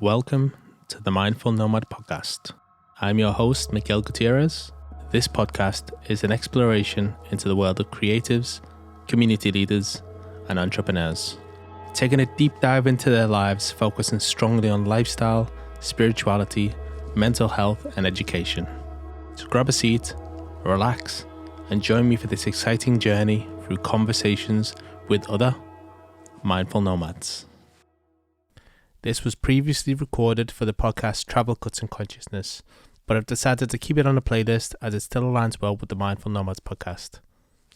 Welcome to the Mindful Nomad podcast. I'm your host, Miguel Gutierrez. This podcast is an exploration into the world of creatives, community leaders, and entrepreneurs, taking a deep dive into their lives, focusing strongly on lifestyle, spirituality, mental health, and education. So grab a seat, relax, and join me for this exciting journey through conversations with other mindful nomads. This was previously recorded for the podcast Travel Cuts and Consciousness, but I've decided to keep it on a playlist as it still aligns well with the Mindful Nomads podcast.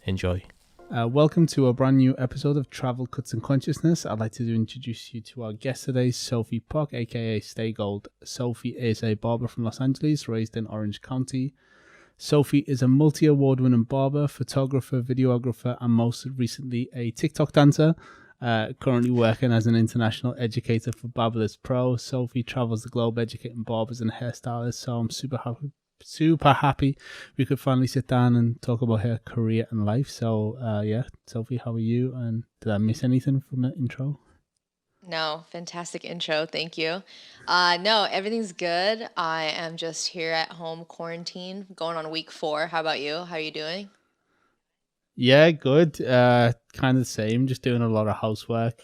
Enjoy. Welcome to a brand new episode of Travel Cuts and Consciousness. I'd like to introduce you to our guest today, Sofie Pock, aka StayGold. Sofie is a barber from Los Angeles, raised in Orange County. Sofie is a multi-award winning barber, photographer, videographer, and most recently a TikTok dancer. Currently working as an international educator for Barberless Pro. Sofie travels the globe educating barbers and hairstylists, so I'm super happy we could finally sit down and talk about her career and life. So Sofie, how are you? And did I miss anything from the intro? No, fantastic intro. Thank you. No, everything's good. I am just here at home quarantine, going on week 4. How about you? How are you doing? Yeah, good. Kind of the same. Just doing a lot of housework,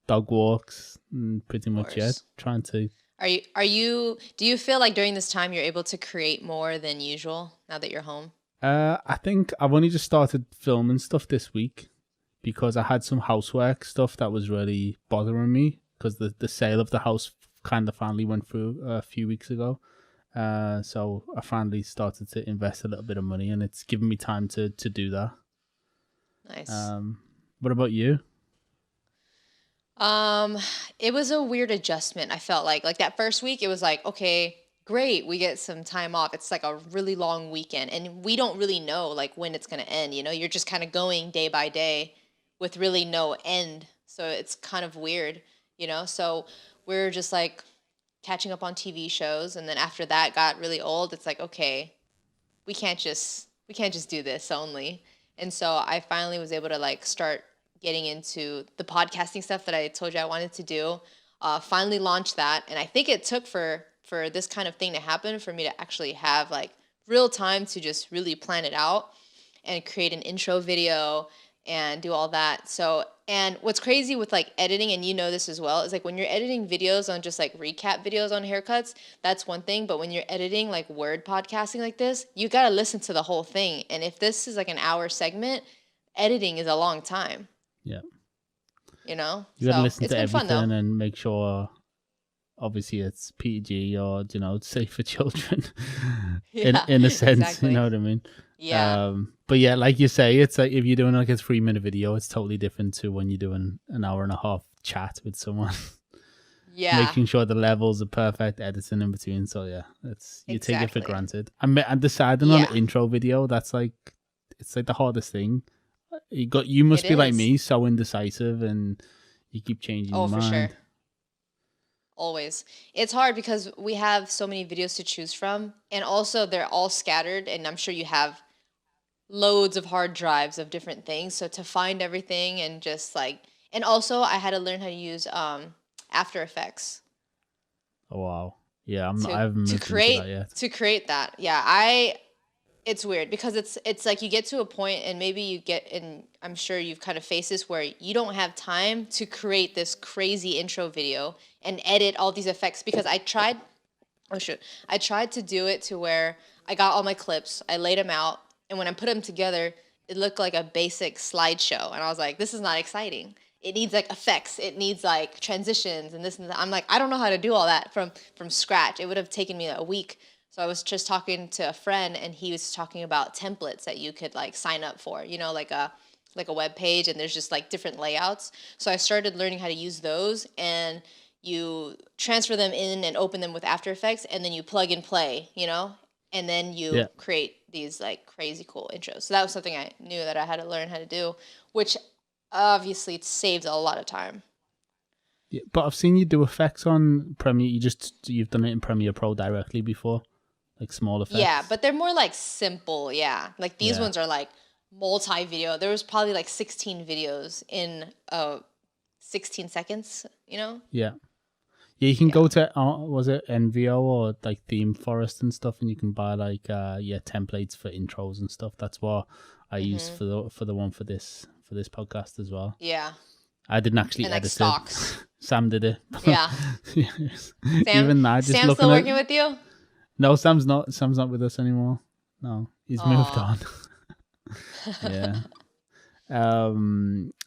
dog walks, and pretty much trying to. Do you feel like during this time you're able to create more than usual now that you're home? I think I've only just started filming stuff this week because I had some housework stuff that was really bothering me because the sale of the house kind of finally went through a few weeks ago. So I finally started to invest a little bit of money, and it's given me time to do that. Nice. What about you? It was a weird adjustment. I felt like that first week, it was like, okay, great, we get some time off. It's like a really long weekend, and we don't really know like when it's gonna end. You know, you're just kind of going day by day with really no end. So it's kind of weird, you know. So we're just like catching up on TV shows, and then after that got really old. It's like, okay, we can't just do this only. And so I finally was able to like start getting into the podcasting stuff that I told you I wanted to do. Finally launched that, and I think it took for this kind of thing to happen for me to actually have like real time to just really plan it out and create an intro video and do all that. So, and what's crazy with like editing, and you know this as well, is like when you're editing videos on just like recap videos on haircuts, that's one thing. But when you're editing like word podcasting like this, you got to listen to the whole thing. And if this is like an hour segment, editing is a long time. Yeah. You know? You got to listen to everything and make sure, obviously, it's PG or, you know, it's safe for children in a sense, exactly. You know what I mean? Yeah. But yeah, like you say, it's like if you're doing like a 3-minute video, it's totally different to when you're doing an hour and a half chat with someone. Yeah. Making sure the levels are perfect, editing in between. So yeah, you take it for granted. And deciding on an intro video, it's like the hardest thing. You must be like me, so indecisive, and you keep changing your mind. Oh, for sure. Always. It's hard because we have so many videos to choose from, and also they're all scattered, and I'm sure you have loads of hard drives of different things. So to find everything and just like, and also I had to learn how to use After Effects. Oh wow. Yeah, I haven't moved into that yet. To create that. Yeah, it's weird because it's like you get to a point, and maybe you get, and I'm sure you've kind of faced this, where you don't have time to create this crazy intro video and edit all these effects, because I tried to do it to where I got all my clips, I laid them out, and when I put them together, it looked like a basic slideshow, and I was like, this is not exciting. It needs like effects, it needs like transitions and this and that. I'm like, I don't know how to do all that from scratch. It would have taken me a week. So I was just talking to a friend, and he was talking about templates that you could like sign up for, you know, like a web page, and there's just like different layouts. So I started learning how to use those, and you transfer them in and open them with After Effects, and then you plug and play, you know, and then you create these like crazy cool intros. So that was something I knew that I had to learn how to do, which obviously it saves a lot of time. Yeah, but I've seen you do effects on Premiere. You've done it in Premiere Pro directly before. Like small effects. Yeah, but they're more like simple. Yeah, like these ones are like multi-video. There was probably like 16 videos in 16 seconds, you know? Yeah. Yeah, you can go to was it NVO or like Theme Forest and stuff, and you can buy like templates for intros and stuff. That's what I used for the one for this podcast as well. Yeah. I didn't actually and like edit stocks. it. Sam did it. Yeah. Even that, just Sam's still working with you? No, Sam's not. Sam's not with us anymore. No, he's moved on. Yeah.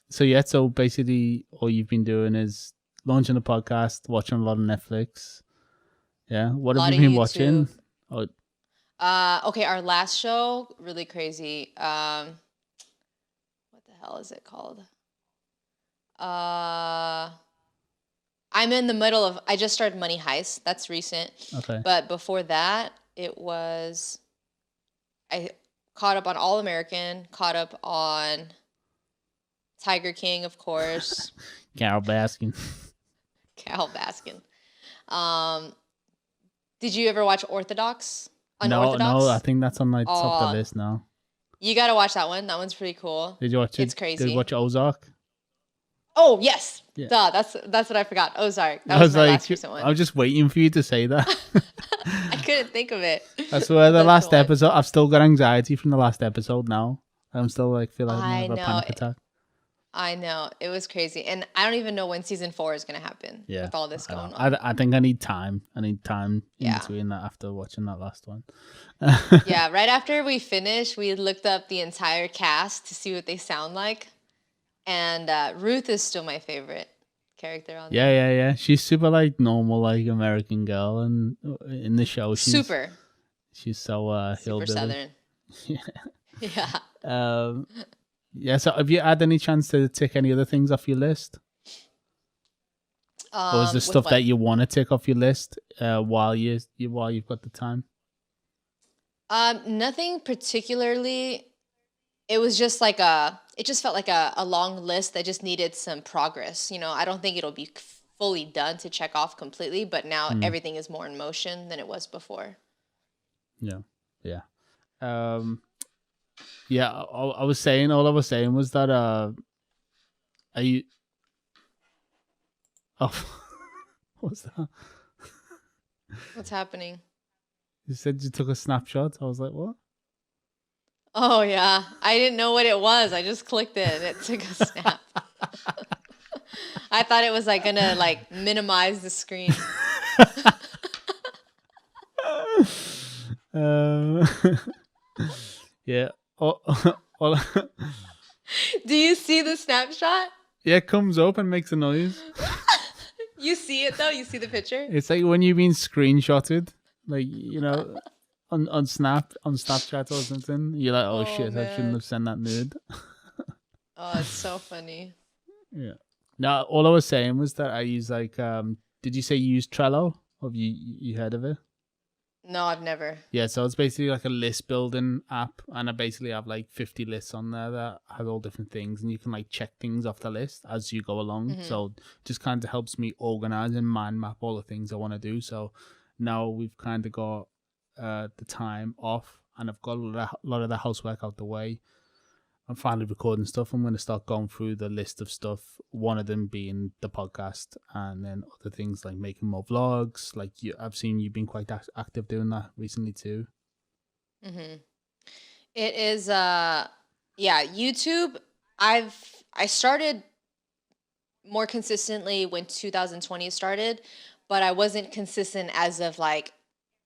So basically, all you've been doing is launching a podcast, watching a lot of Netflix. Yeah. What have you been watching? Oh. Okay, our last show, really crazy. What the hell is it called? I'm in the middle of. I just started Money Heist. That's recent. Okay. But before that, it was. I caught up on All American. Caught up on Tiger King, of course. Carol Baskin. Did you ever watch Orthodox? No, I think that's on my top of the list now. You gotta watch that one. That one's pretty cool. Did you watch it? It's crazy. Did you watch Ozark? Oh yes, yeah. Duh, that's what I forgot. Ozark. That was my last recent one. I was just waiting for you to say that. I couldn't think of it. That's where the last episode. I've still got anxiety from the last episode now. I'm still like feel like I have a panic attack. I know, it was crazy, and I don't even know when season 4 is gonna happen. Yeah, with all this going on. I think I need time. In between that after watching that last one. Yeah, right after we finished, we looked up the entire cast to see what they sound like, and Ruth is still my favorite character on there. Yeah. She's super like normal, like American girl, and in the show, she's so super hillbilly. Southern. Yeah. Yeah. So, have you had any chance to tick any other things off your list? Or is there stuff that you want to tick off your list while you've got the time? Nothing particularly. It was just like it just felt like a long list that just needed some progress. You know, I don't think it'll be fully done to check off completely, but now everything is more in motion than it was before. Yeah. Yeah, all I was saying was that are you? Oh, what's that? What's happening? You said you took a snapshot. I was like, what? Oh yeah, I didn't know what it was. I just clicked it and it took a snap. I thought it was like gonna like minimize the screen. Yeah. Do you see the snapshot? Yeah, it comes up and makes a noise. You see it though? You see the picture? It's like when you've been screenshotted, like, you know, on Snapchat or something. You're like, oh shit, man. I shouldn't have sent that nude. Oh, it's so funny. Yeah. Now, all I was saying was that I use like, did you say you use Trello? Have you heard of it? No, I've never. Yeah, so it's basically like a list building app, and I basically have like 50 lists on there that have all different things, and you can like check things off the list as you go along. Mm-hmm. So just kind of helps me organize and mind map all the things I want to do. So now we've kind of got the time off, and I've got a lot of the housework out the way. I'm finally recording stuff. I'm going to start going through the list of stuff, one of them being the podcast, and then other things like making more vlogs. Like I've seen you've been quite active doing that recently too. Mm-hmm. It is, YouTube. I started more consistently when 2020 started, but I wasn't consistent as of like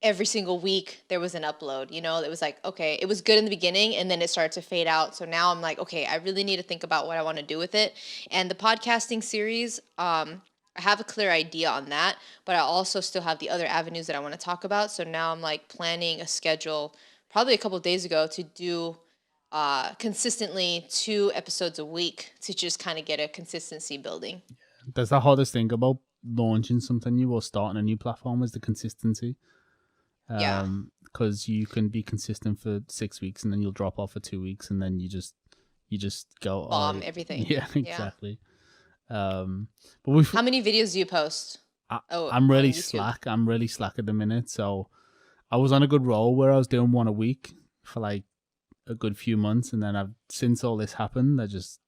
every single week there was an upload. You know, it was like, okay, it was good in the beginning and then it started to fade out. So now I'm like, okay, I really need to think about what I want to do with it. And the podcasting series, I have a clear idea on that, but I also still have the other avenues that I want to talk about. So now I'm like planning a schedule probably a couple of days ago to do consistently 2 episodes a week to just kind of get a consistency building. That's the hardest thing about launching something new or starting a new platform is the consistency. Because you can be consistent for 6 weeks and then you'll drop off for 2 weeks and then you just go bomb everything. Yeah, exactly. But how many videos do you post? I'm really slack. I'm really slack at the minute. So I was on a good roll where I was doing one a week for like a good few months, and then since all this happened,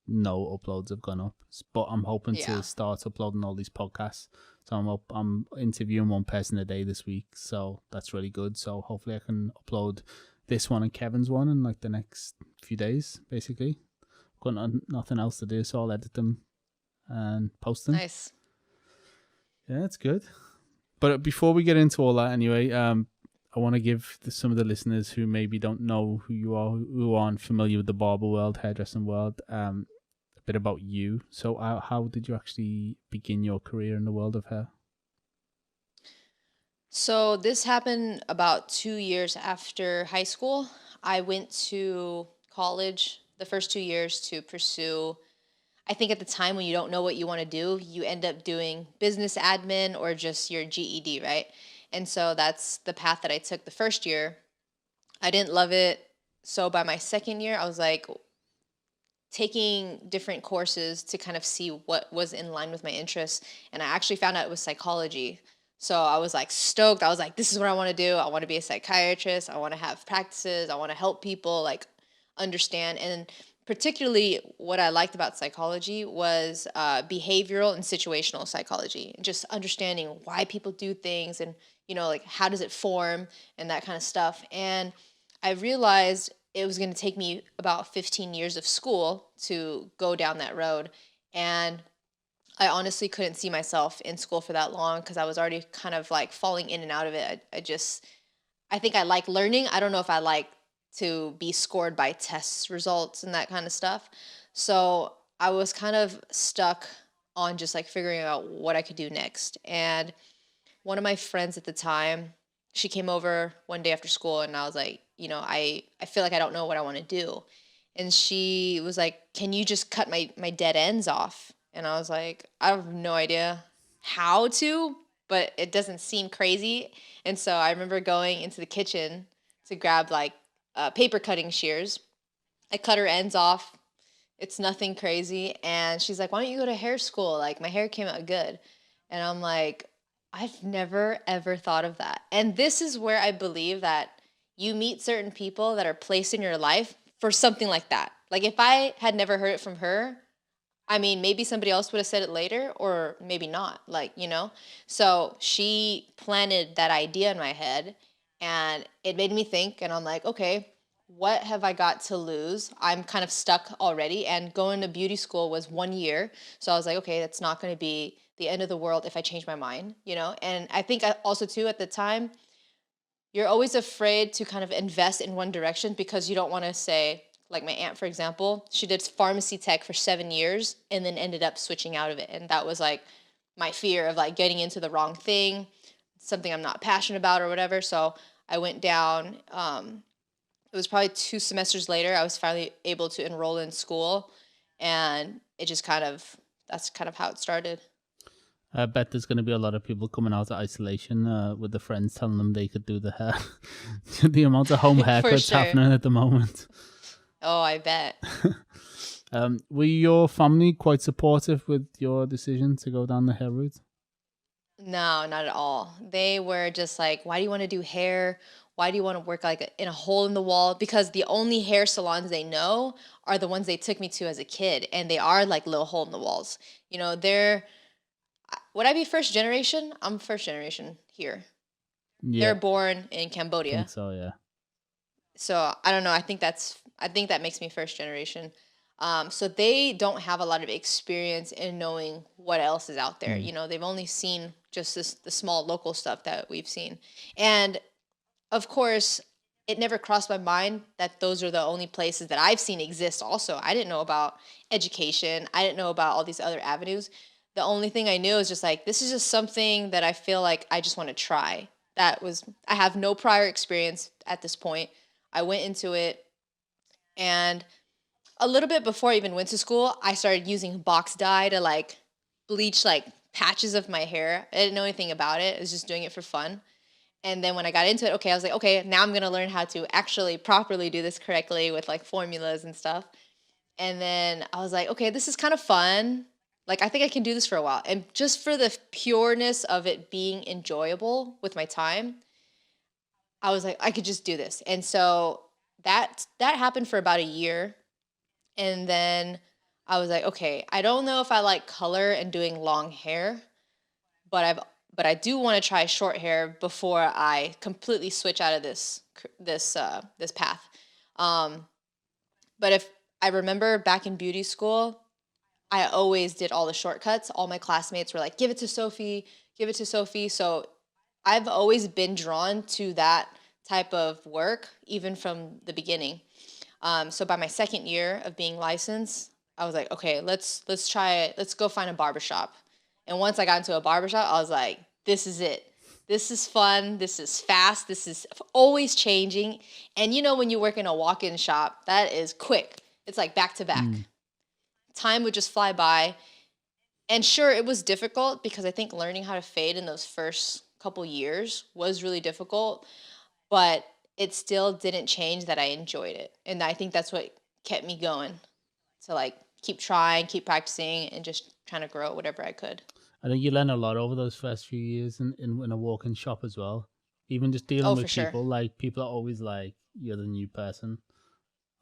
no uploads have gone up. But I'm hoping to start uploading all these podcasts. So I'm interviewing one person a day this week, so that's really good. So hopefully I can upload this one and Kevin's one in like the next few days, basically. Got nothing else to do, so I'll edit them and post them. Nice. Yeah, it's good. But before we get into all that anyway, I want to give some of the listeners who maybe don't know who you are, who aren't familiar with the barber world, hairdressing world, a bit about you. So how did you actually begin your career in the world of hair? So this happened about 2 years after high school. I went to college the first 2 years to pursue, I think at the time when you don't know what you want to do, you end up doing business admin or just your GED, right? And so that's the path that I took the first year. I didn't love it. So by my second year, I was like taking different courses to kind of see what was in line with my interests. And I actually found out it was psychology. So I was like stoked. I was like, this is what I want to do. I want to be a psychiatrist. I want to have practices. I want to help people like understand. And particularly what I liked about psychology was behavioral and situational psychology, just understanding why people do things and, you know, like how does it form and that kind of stuff. And I realized it was going to take me about 15 years of school to go down that road. And I honestly couldn't see myself in school for that long because I was already kind of like falling in and out of it. I think I like learning. I don't know if I like to be scored by tests results and that kind of stuff. So I was kind of stuck on just like figuring out what I could do next. And one of my friends at the time, she came over one day after school and I was like, you know, I feel like I don't know what I want to do. And she was like, can you just cut my dead ends off? And I was like, I have no idea how to, but it doesn't seem crazy. And so I remember going into the kitchen to grab like paper cutting shears. I cut her ends off. It's nothing crazy. And she's like, why don't you go to hair school? Like, my hair came out good. And I'm like, I've never, ever thought of that. And this is where I believe that you meet certain people that are placed in your life for something like that. Like, if I had never heard it from her, I mean, maybe somebody else would have said it later or maybe not, like, you know? So she planted that idea in my head and it made me think. And I'm like, okay, what have I got to lose? I'm kind of stuck already. And going to beauty school was 1 year. So I was like, okay, that's not going to be the end of the world if I change my mind, you know? And I think also, too, at the time, you're always afraid to kind of invest in one direction because you don't want to say, like my aunt, for example, she did pharmacy tech for 7 years and then ended up switching out of it. And that was like my fear of like getting into the wrong thing, something I'm not passionate about or whatever. So I went down. It was probably 2 semesters later, I was finally able to enroll in school. And it just that's kind of how it started. I bet there's going to be a lot of people coming out of isolation with the friends telling them they could do the hair. The amount of home haircuts happening at the moment. Oh, I bet. Were your family quite supportive with your decision to go down the hair route? No, not at all. They were just like, why do you want to do hair? Why do you want to work like in a hole in the wall? Because the only hair salons they know are the ones they took me to as a kid. And they are like little hole in the walls. You know, would I be first generation? I'm first generation here. Yeah. They're born in Cambodia. I think so, yeah. So I don't know. I think that makes me first generation. So they don't have a lot of experience in knowing what else is out there. You know, they've only seen just the small local stuff that we've seen. And of course, it never crossed my mind that those are the only places that I've seen exist also. I didn't know about education. I didn't know about all these other avenues. The only thing I knew is just like, this is just something that I feel like I just want to try. I have no prior experience at this point. I went into it, and a little bit before I even went to school, I started using box dye to like bleach like patches of my hair. I didn't know anything about it. I was just doing it for fun. And then when I got into it, I was like, okay, now I'm going to learn how to actually properly do this correctly with like formulas and stuff. And then I was like, okay, this is kind of fun. Like, I think I can do this for a while. And just for the pureness of it being enjoyable with my time, I was like, I could just do this. And so that happened for about a year. And then I was like, okay, I don't know if I like color and doing long hair, but I do want to try short hair before I completely switch out of this path. But if I remember back in beauty school, I always did all the shortcuts. All my classmates were like, give it to Sofie, give it to Sofie. So I've always been drawn to that type of work, even from the beginning. So by my second year of being licensed, I was like, okay, let's try it. Let's go find a barbershop. And once I got into a barbershop, I was like, this is it. This is fun. This is fast. This is always changing. And you know, when you work in a walk-in shop, that is quick. It's like back to back. Time would just fly by. And sure, it was difficult because I think learning how to fade in those first couple years was really difficult, but it still didn't change that I enjoyed it. And I think that's what kept me going to like keep trying, keep practicing, and just trying to grow whatever I could. I think you learn a lot over those first few years in a walk-in shop as well. Even just dealing with people, like people are always like, you're the new person.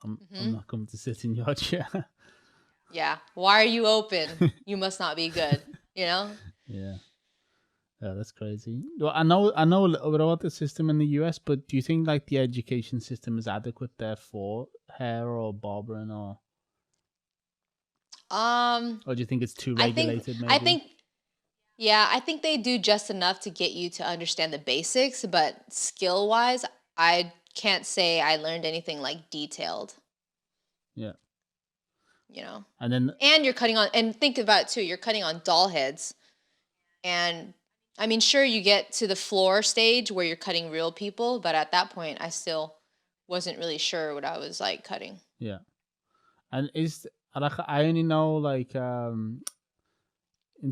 I'm not coming to sit in your chair. Yeah. Why are you open? You must not be good, you know? Yeah. Yeah, that's crazy. Well, I know a little bit about the system in the US, but do you think like the education system is adequate there for hair or barbering or do you think it's too regulated? I think they do just enough to get you to understand the basics, but skill-wise, I can't say I learned anything like detailed. Yeah. You know. And you're cutting on, and think about it too, you're cutting on doll heads. And I mean, sure, you get to the floor stage where you're cutting real people, but at that point, I still wasn't really sure what I was like cutting. Yeah. And I only know like in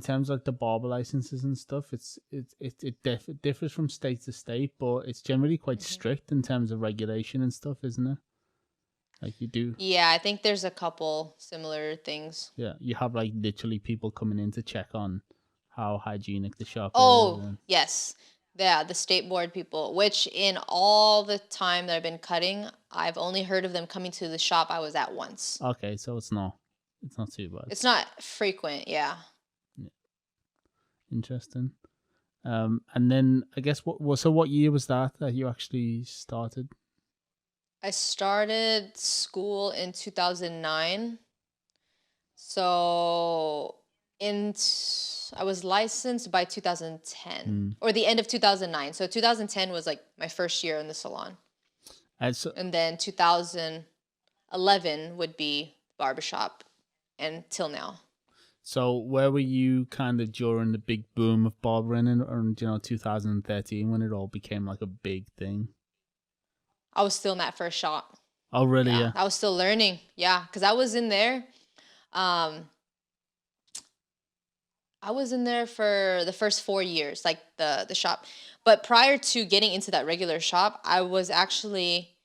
terms of like the barber licenses and stuff, it differs from state to state, but it's generally quite strict in terms of regulation and stuff, isn't it? Like you do. Yeah, I think there's a couple similar things. Yeah, you have like literally people coming in to check on how hygienic the shop is. Oh, yes. Yeah, the state board people, which in all the time that I've been cutting, I've only heard of them coming to the shop I was at once. Okay, so it's not too bad. It's not frequent, yeah. Interesting. And then I guess what year was that you actually started? I started school in 2009. So I was licensed by 2010 or the end of 2009. So 2010 was like my first year in the salon. And then 2011 would be barbershop until now. So where were you kind of during the big boom of barbering in 2013 when it all became like a big thing? I was still in that first shop. Oh, really? Yeah. I was still learning. Yeah, because I was in there. I was in there for the first 4 years, like the shop. But prior to getting into that regular shop, I was actually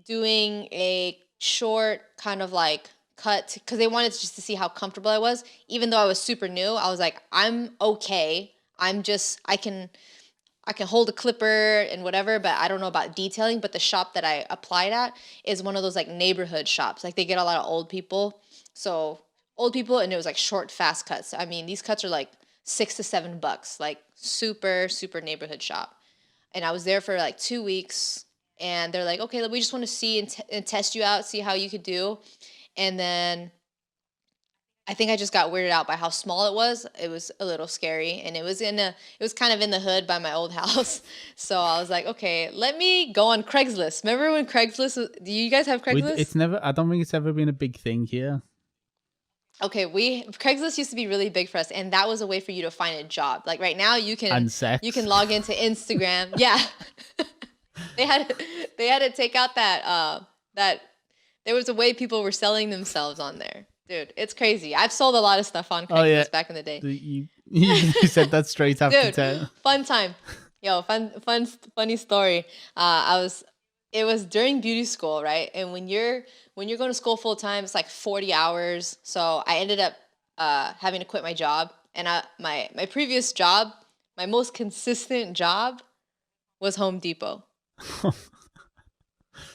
doing a short kind of like cut because they wanted just to see how comfortable I was. Even though I was super new, I was like, I'm okay. I can hold a clipper and whatever, but I don't know about detailing. But the shop that I applied at is one of those like neighborhood shops. Like they get a lot of old people. So old people, and it was like short, fast cuts. I mean, these cuts are like $6 to $7, like super, super neighborhood shop. And I was there for like 2 weeks, and they're like, okay, we just want to see and test you out, see how you could do. And then I think I just got weirded out by how small it was. It was a little scary, and it was kind of in the hood by my old house. So I was like, okay, let me go on Craigslist. Remember when Craigslist? Do you guys have Craigslist? I don't think it's ever been a big thing here. Okay, Craigslist used to be really big for us, and that was a way for you to find a job. Like right now, you can log into Instagram. Yeah, they had to take out that there was a way people were selling themselves on there. Dude, it's crazy. I've sold a lot of stuff on Craigslist back in the day. You said that straight after 10. Fun time. Yo, funny story. It was during beauty school, right? And when you're going to school full time, it's like 40 hours. So I ended up having to quit my job. And my previous job, my most consistent job was Home Depot.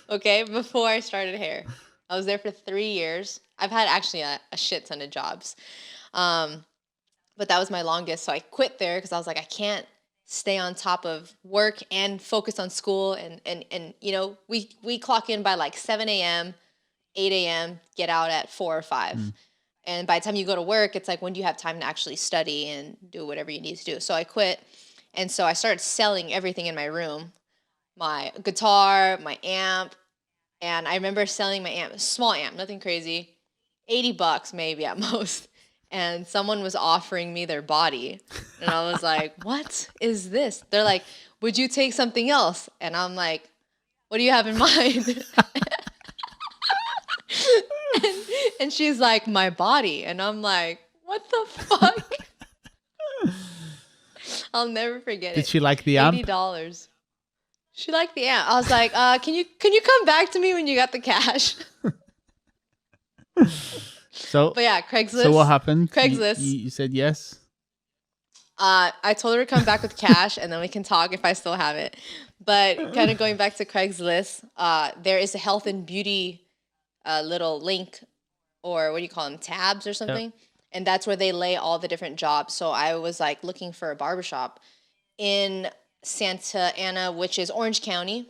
Okay, before I started hair. I was there for 3 years. I've had actually a shit ton of jobs. Um, but that was my longest. So I quit there because I was like, I can't stay on top of work and focus on school. And we clock in by like 7 a.m., 8 a.m., get out at 4 or 5. And by the time you go to work, it's like, when do you have time to actually study and do whatever you need to do? So I quit. And so I started selling everything in my room, my guitar, my amp. And I remember selling my amp, a small amp, nothing crazy, $80 maybe at most. And someone was offering me their body. And I was like, what is this? They're like, would you take something else? And I'm like, what do you have in mind? and she's like, my body. And I'm like, what the fuck? I'll never forget it. Did she like the amp? $80. She liked the amp. I was like, can you come back to me when you got the cash? But yeah, Craigslist. So what happened? Craigslist. You said yes? I told her to come back with cash, and then we can talk if I still have it. But kind of going back to Craigslist, there is a health and beauty little link, or what do you call them, tabs or something? Yep. And that's where they lay all the different jobs. So I was like looking for a barbershop in Santa Ana, which is Orange County,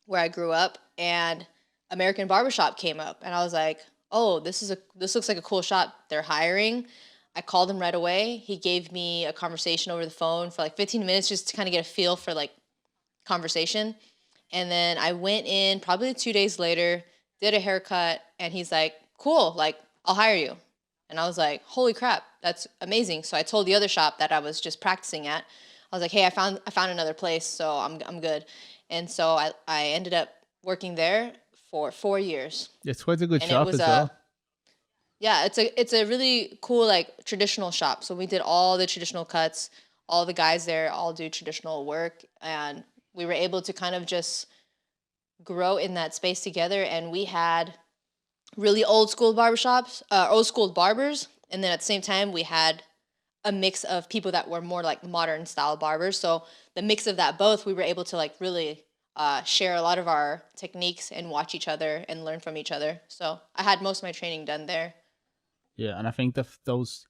where I grew up, and American Barbershop came up, and I was like, oh, this looks like a cool shop. They're hiring. I called him right away. He gave me a conversation over the phone for like 15 minutes just to kind of get a feel for like conversation. And then I went in probably 2 days later, did a haircut, and he's like, cool, like, I'll hire you. And I was like, holy crap, that's amazing. So I told the other shop that I was just practicing at, I was like, hey, I found another place, so I'm good. And so I ended up working there for 4 years. It's quite a good shop as well. Yeah, it's a really cool like traditional shop. So we did all the traditional cuts. All the guys there all do traditional work, and we were able to kind of just grow in that space together. And we had really old school barbershops, old school barbers, and then at the same time we had a mix of people that were more like modern style barbers. So the mix of that both, we were able to like really share a lot of our techniques and watch each other and learn from each other. So I had most of my training done there. Yeah, and I think those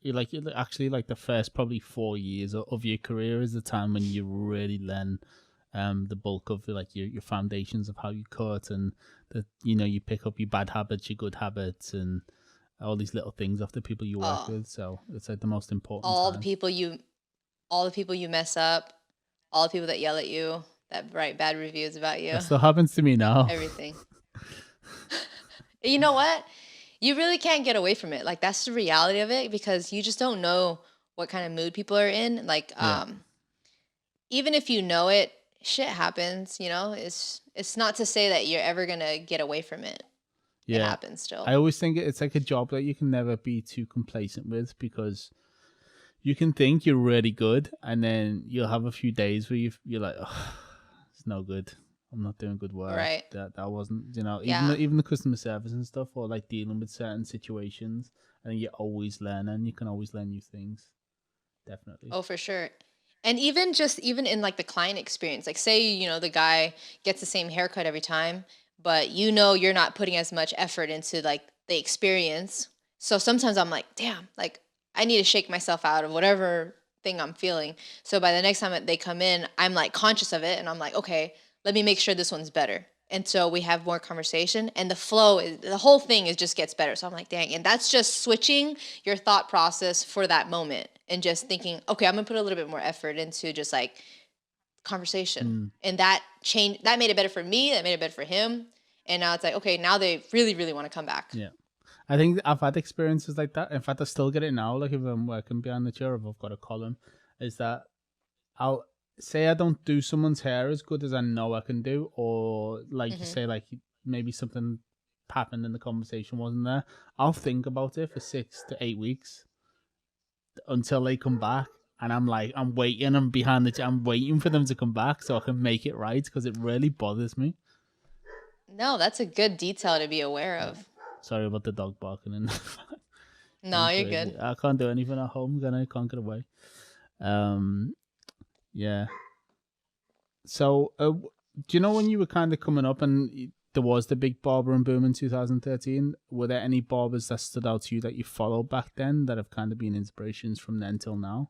actually like the first probably 4 years of your career is the time when you really learn the bulk of like your foundations of how you cut, and that you pick up your bad habits, your good habits, and all these little things off the people you work with. So it's like the most important. All the people you mess up, all the people that yell at you, that write bad reviews about you. That still happens to me now. Everything. You know what? You really can't get away from it. Like, that's the reality of it, because you just don't know what kind of mood people are in. Like, even if you know it, shit happens, It's not to say that you're ever going to get away from it. Yeah. It happens still. I always think it's like a job that you can never be too complacent with, because you can think you're really good, and then you'll have a few days where you're like, oh, it's no good. I'm not doing good work. Right. That wasn't, even the customer service and stuff, or like dealing with certain situations. And you're always learning. You can always learn new things. Definitely. Oh, for sure. And even in like the client experience, like say, the guy gets the same haircut every time, but you're not putting as much effort into like the experience. So sometimes I'm like, damn, like I need to shake myself out of whatever thing I'm feeling. So by the next time that they come in, I'm like conscious of it, and I'm like, okay, let me make sure this one's better. And so we have more conversation, and the whole thing just gets better. So I'm like, dang. And that's just switching your thought process for that moment and just thinking, okay, I'm going to put a little bit more effort into just like conversation. And that made it better for me. That made it better for him. And now it's like, okay, now they really, really want to come back. Yeah. I think I've had experiences like that. In fact, I still get it now. Like if I'm working behind the chair, if I've got a column, is that I'll say I don't do someone's hair as good as I know I can do, or like you say, like maybe something happened in the conversation wasn't there. I'll think about it for 6 to 8 weeks until they come back, and I'm like, I'm waiting. I'm behind the chair. I'm waiting for them to come back so I can make it right, because it really bothers me. No, that's a good detail to be aware of. Sorry about the dog barking in the No, you're good. I can't do anything at home, I can't get away. Yeah. So, do you know when you were kind of coming up, and there was the big barbering boom in 2013. Were there any barbers that stood out to you that you followed back then that have kind of been inspirations from then till now?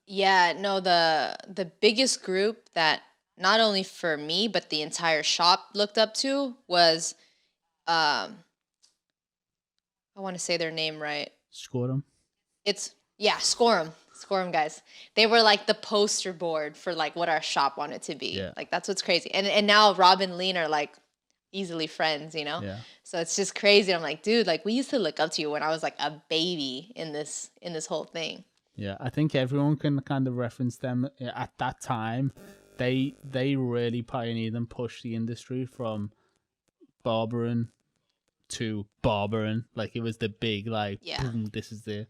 Yeah, no, the biggest group that not only for me but the entire shop looked up to was um I want to say their name right. Score them. It's yeah, Scorum. Scorum guys. They were like the poster board for like what our shop wanted to be. Yeah. Like that's what's crazy. And now Rob and Lean are like easily friends, you know? Yeah. So it's just crazy. I'm like, dude, like we used to look up to you when I was like a baby in this whole thing. Yeah, I think everyone can kind of reference them at that time. They really pioneered and pushed the industry from barbering to barbering. Like it was the big like boom, this is it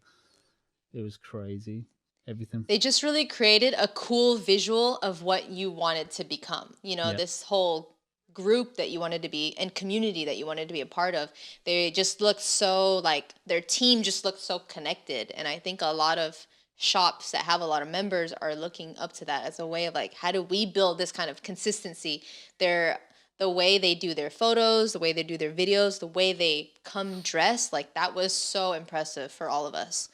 was crazy. Everything. They just really created a cool visual of what you wanted to become. You know, this whole group that you wanted to be and community that you wanted to be a part of. They just looked so like their team just looked so connected. And I think a lot of shops that have a lot of members are looking up to that as a way of like, how do we build this kind of consistency? The way they do their photos, the way they do their videos, the way they come dressed, like that was so impressive for all of us.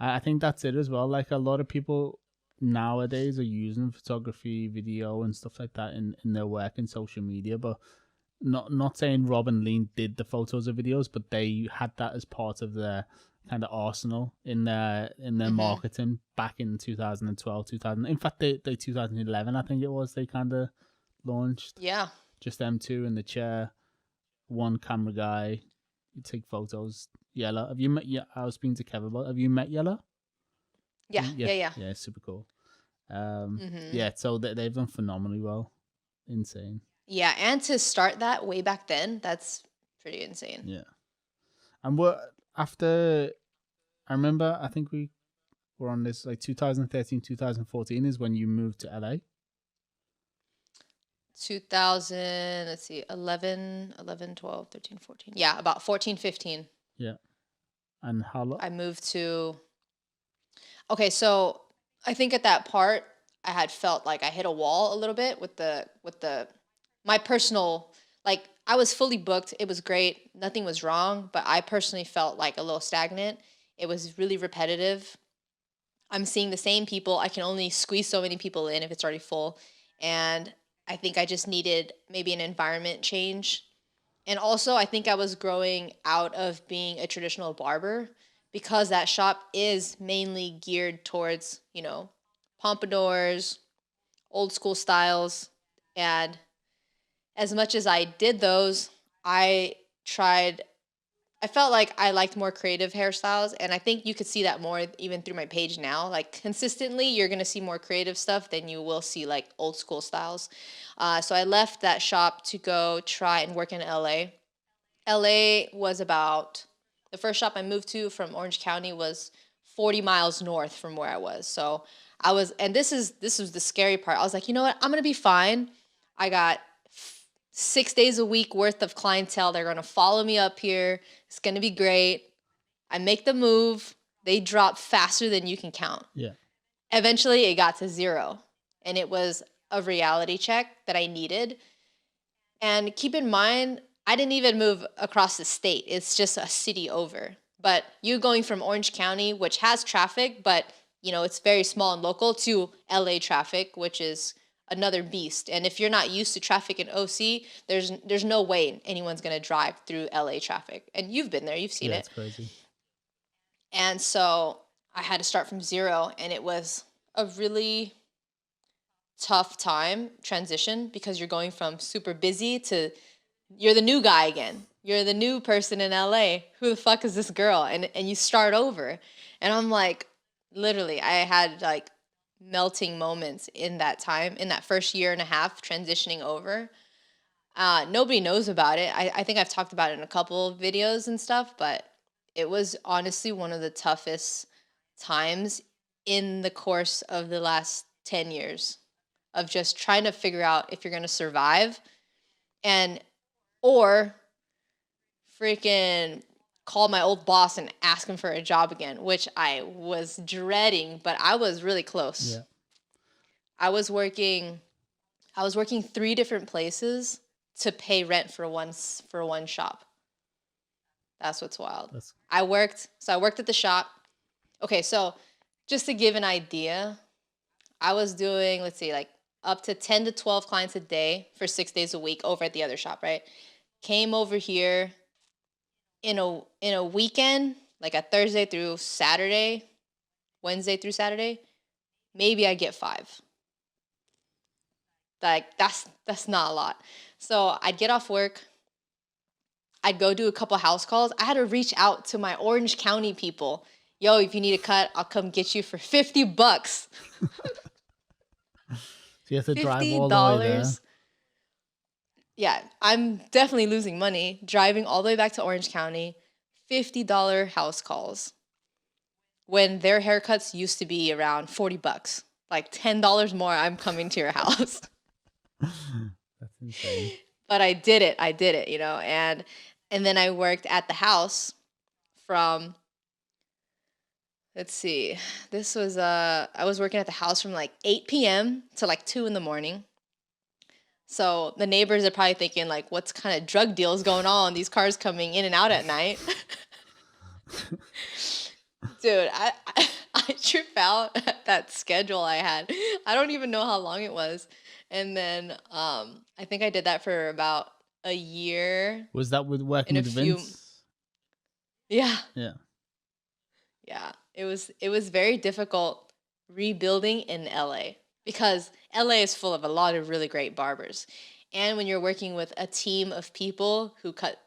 I think that's it as well. Like a lot of people nowadays are using photography, video and stuff like that in their work and social media, but not saying Rob and Lean did the photos or videos, but they had that as part of their kind of arsenal in their marketing back in 2012, 2000. In fact, they 2011, I think it was, they kind of launched. Yeah. Just them two in the chair, one camera guy. You take photos. Yella, have you met? Yeah, I was speaking to Kevin about. Have you met Yella? Yeah. Yeah, super cool. Yeah, so they've done phenomenally well. Insane. Yeah, and to start that way back then, that's pretty insane. Yeah, and after, I remember, I think we were on this like 2013, 2014 is when you moved to LA. 2000, let's see, 11, 12, 13, 14. Yeah, about 14, 15. Yeah. And how long? I moved to... Okay, so I think at that part, I had felt like I hit a wall a little bit with my personal, like I was fully booked. It was great. Nothing was wrong, but I personally felt like a little stagnant. It was really repetitive. I'm seeing the same people. I can only squeeze so many people in if it's already full. And I think I just needed maybe an environment change. And also, I think I was growing out of being a traditional barber because that shop is mainly geared towards, you know, pompadours, old school styles. And as much as I did those, I felt like I liked more creative hairstyles, and I think you could see that more even through my page now. Like consistently, you're going to see more creative stuff than you will see like old school styles. So I left that shop to go try and work in LA. LA was about, the first shop I moved to from Orange County was 40 miles north from where I was. So I was, and this was the scary part. I was like, you know what? I'm going to be fine. I got 6 days a week worth of clientele. They're going to follow me up here. It's going to be great. I make the move. They drop faster than you can count. Yeah. Eventually it got to 0, and it was a reality check that I needed. And keep in mind, I didn't even move across the state. It's just a city over. But you going from Orange County, which has traffic, but you know, it's very small and local, to LA traffic, which is another beast. And if you're not used to traffic in OC, there's no way anyone's going to drive through LA traffic. And you've been there, you've seen it. It's crazy. And so I had to start from 0, and it was a really tough transition, because you're going from super busy to you're the new guy again. You're the new person in LA. Who the fuck is this girl? And you start over. And I'm like, literally, I had like melting moments in that time, in that first year and a half transitioning over. Nobody knows about it. I think I've talked about it in a couple of videos and stuff, but it was honestly one of the toughest times in the course of the last 10 years of just trying to figure out if you're going to survive or freaking call my old boss and ask him for a job again, which I was dreading, but I was really close. Yeah. I was working 3 different places to pay rent for one shop. That's what's wild. That's... I worked at the shop. Okay, so just to give an idea, I was doing, let's see, like up to 10 to 12 clients a day for 6 days a week over at the other shop, right? Came over here in a weekend, like a Thursday through Saturday, Wednesday through Saturday, maybe I get 5. Like that's not a lot. So I'd get off work, I'd go do a couple house calls. I had to reach out to my Orange County people. Yo, if you need a cut, I'll come get you for $50. So you have to drive all the way there. Yeah, I'm definitely losing money driving all the way back to Orange County. $50 house calls when their haircuts used to be around $40. Like $10 more, I'm coming to your house. That's insane. But I did it, and then I worked at the house from, let's see, this was, I was working at the house from like 8 p.m. to like 2 in the morning. So the neighbors are probably thinking like, what's kind of drug deals going on? These cars coming in and out at night. Dude, I trip out at that schedule I had. I don't even know how long it was. And then I think I did that for about a year. Was that with working with Vince? Yeah. Yeah. Yeah. It was very difficult rebuilding in LA because LA is full of a lot of really great barbers. And when you're working with a team of people who cut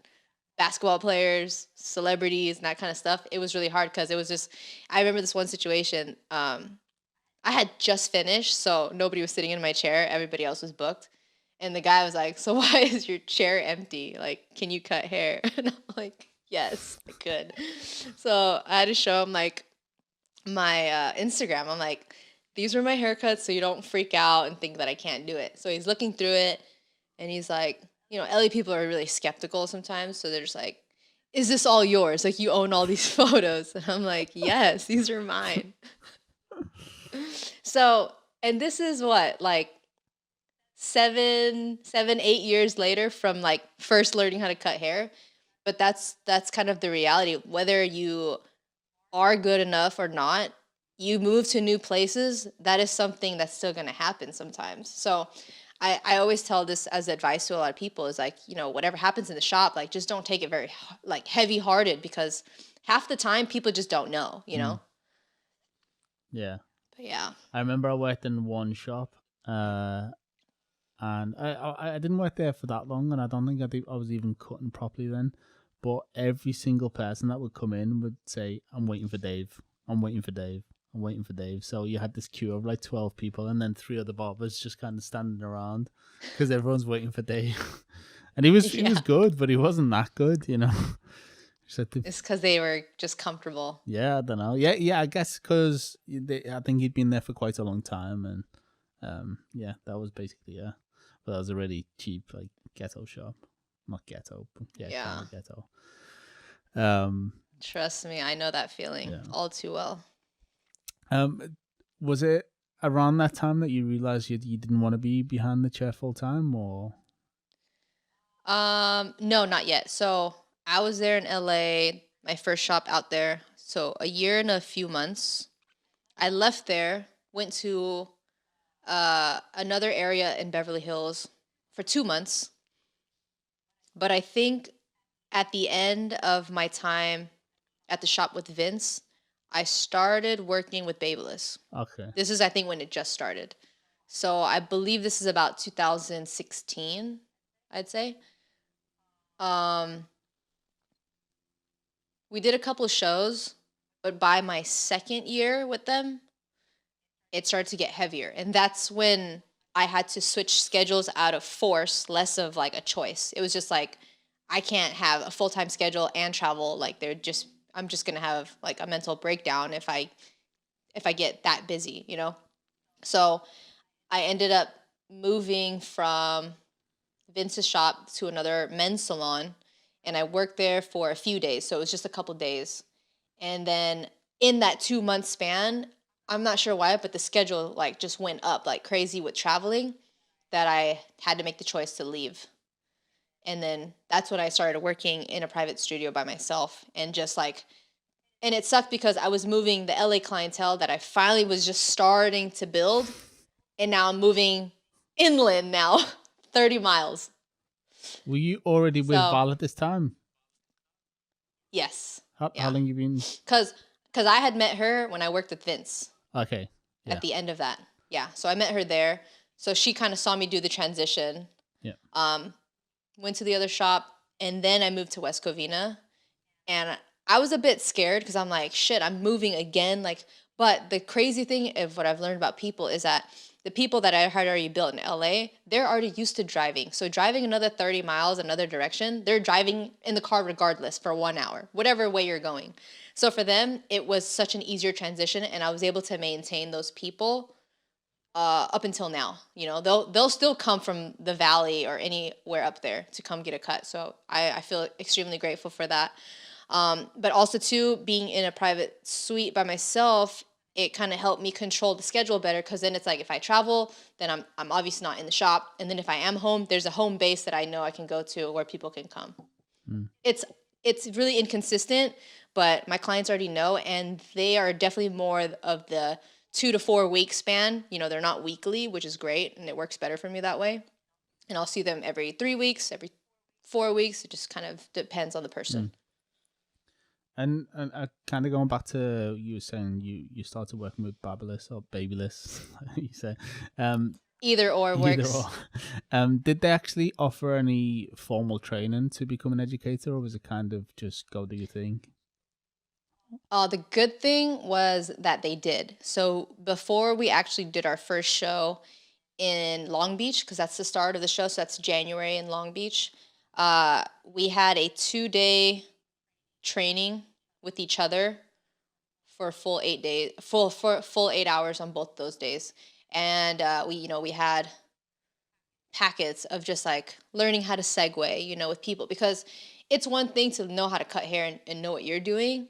basketball players, celebrities, and that kind of stuff, it was really hard because it was just, I remember this one situation. I had just finished, so nobody was sitting in my chair. Everybody else was booked. And the guy was like, so why is your chair empty? Like, can you cut hair? And I'm like, yes, I could. So I had to show him like my Instagram. I'm like, these were my haircuts, so you don't freak out and think that I can't do it. So he's looking through it, and he's like, LA people are really skeptical sometimes. So they're just like, is this all yours? Like, you own all these photos. And I'm like, yes, these are mine. So, and this is what, like 7, 8 years later from like first learning how to cut hair. But that's kind of the reality. Whether you are good enough or not, you move to new places, that is something that's still going to happen sometimes. So I always tell this as advice to a lot of people is like, whatever happens in the shop, like just don't take it very like heavy hearted because half the time people just don't know, Yeah. But yeah. I remember I worked in one shop and I didn't work there for that long and I don't think I was even cutting properly then. But every single person that would come in would say, I'm waiting for Dave. I'm waiting for Dave. I'm waiting for Dave. So you had this queue of like 12 people and then 3 other barbers just kind of standing around because everyone's waiting for Dave. And he was good, but he wasn't that good, It's because they were just comfortable. Yeah, I don't know. Yeah, I guess because I think he'd been there for quite a long time. And that was basically, But that was a really cheap, like, ghetto shop. Not ghetto, but kind of ghetto. Trust me, I know that feeling all too well. Was it around that time that you realized you didn't want to be behind the chair full time, or? No, not yet. So I was there in LA, my first shop out there. So a year and a few months. I left there, went to another area in Beverly Hills for 2 months. But I think at the end of my time at the shop with Vince, I started working with Babyliss. Okay. This is, I think, when it just started. So I believe this is about 2016, I'd say. We did a couple of shows, but by my second year with them, it started to get heavier. And that's when I had to switch schedules out of force, less of like a choice. It was just like, I can't have a full-time schedule and travel. Like I'm just going to have like a mental breakdown if I get that busy, So I ended up moving from Vince's shop to another men's salon, and I worked there for a few days. So it was just a couple days. And then in that 2-month span, I'm not sure why, but the schedule like just went up like crazy with traveling that I had to make the choice to leave. And then that's when I started working in a private studio by myself, and just like, and it sucked because I was moving the LA clientele that I finally was just starting to build. And now I'm moving inland now, 30 miles. Were you already with Val at this time? Yes. How long you been? Because I had met her when I worked with Vince. Okay. Yeah. At the end of that. Yeah. So I met her there. So she kind of saw me do the transition. Yeah. Went to the other shop, and then I moved to West Covina. And I was a bit scared because I'm like, shit, I'm moving again. Like, but the crazy thing of what I've learned about people is that the people that I had already built in LA, they're already used to driving. So driving another 30 miles another direction, they're driving in the car regardless for 1 hour, whatever way you're going. So for them, it was such an easier transition, and I was able to maintain those people up until now. You know, they'll still come from the valley or anywhere up there to come get a cut. So I feel extremely grateful for that. But also too, being in a private suite by myself, it kind of helped me control the schedule better, because then it's like if I travel, then I'm obviously not in the shop, and then if I am home, there's a home base that I know I can go to where people can come. It's really inconsistent, but my clients already know, and they are definitely more of the 2 to 4 week span. You know, they're not weekly, which is great, and it works better for me that way. And I'll see them every 3 weeks, every 4 weeks. It just kind of depends on the person. And kind of going back to you were saying you started working with Babyless or Babyless, you say. Either or works. Did they actually offer any formal training to become an educator, or was it kind of just go do your thing? The good thing was that they did. So before we actually did our first show in Long Beach, because that's the start of the show, so that's January in Long Beach, we had a 2-day training with each other for full 8 days, full 8 hours on both those days. And we had packets of just like learning how to segue, with people, because it's one thing to know how to cut hair and know what you're doing,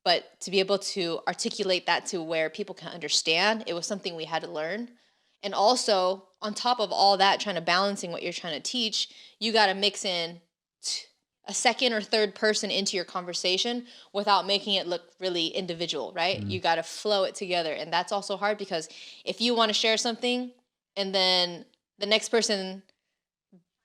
but to be able to articulate that to where people can understand, it was something we had to learn. And also, on top of all that, trying to balancing what you're trying to teach, you got to mix in a second or third person into your conversation without making it look really individual, right? You got to flow it together. And that's also hard, because if you want to share something and then the next person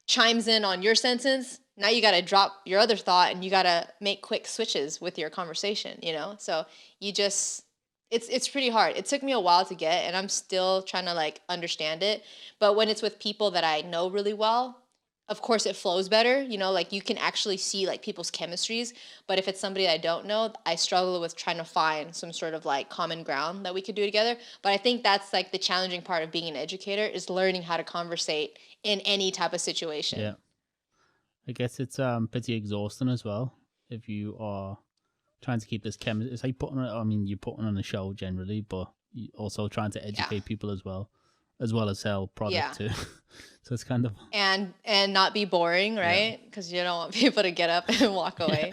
chimes in on your sentence, now you got to drop your other thought and you got to make quick switches with your conversation, So it's pretty hard. It took me a while to get, and I'm still trying to like understand it. But when it's with people that I know really well, of course it flows better, like you can actually see like people's chemistries. But if it's somebody I don't know, I struggle with trying to find some sort of like common ground that we could do together. But I think that's like the challenging part of being an educator, is learning how to conversate in any type of situation. Yeah. I guess it's pretty exhausting as well if you are trying to keep this chemistry. It's like you're putting on a show generally, but you're also trying to educate people as well as sell product too. So it's kind of and not be boring, right? Because you don't want people to get up and walk away.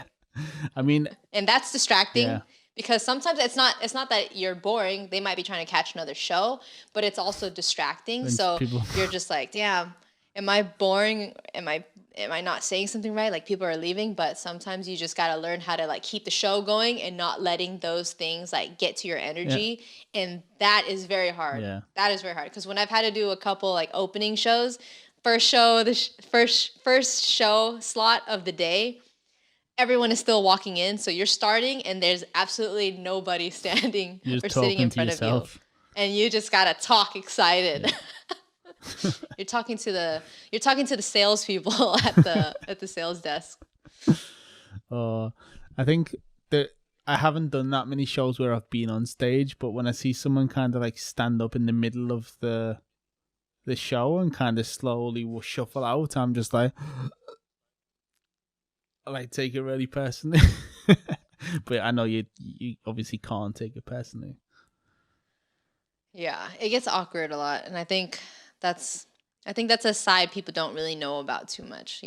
I mean, and that's distracting, because sometimes it's not that you're boring. They might be trying to catch another show, but it's also distracting. So you're just like, damn, am I boring? Am I not saying something right? Like people are leaving, but sometimes you just got to learn how to like keep the show going and not letting those things like get to your energy. And that is very hard. That is very hard. Because when I've had to do a couple like opening shows, first show slot of the day, everyone is still walking in. So you're starting and there's absolutely nobody standing or sitting in front of you. And you just got to talk excited. Yeah. You're talking to the salespeople at the sales desk. I think that I haven't done that many shows where I've been on stage, but when I see someone kind of like stand up in the middle of the show and kind of slowly will shuffle out, I'm just like, I like take it really personally. But I know you obviously can't take it personally. Yeah, it gets awkward a lot, and I think that's a side people don't really know about too much,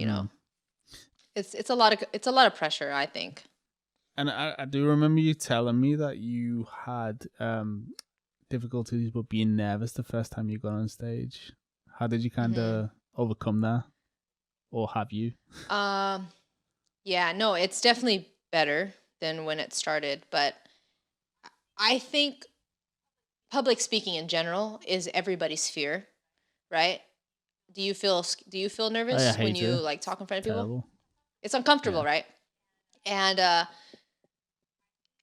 It's a lot of pressure, I think. And I do remember you telling me that you had difficulties with being nervous the first time you got on stage. How did you kind of overcome that? or have you? Yeah, no, it's definitely better than when it started, but I think public speaking in general is everybody's fear, right? Do you feel Oh, yeah, I nervous when hate you it. like talk in front of people? Terrible. It's uncomfortable, Yeah. right? And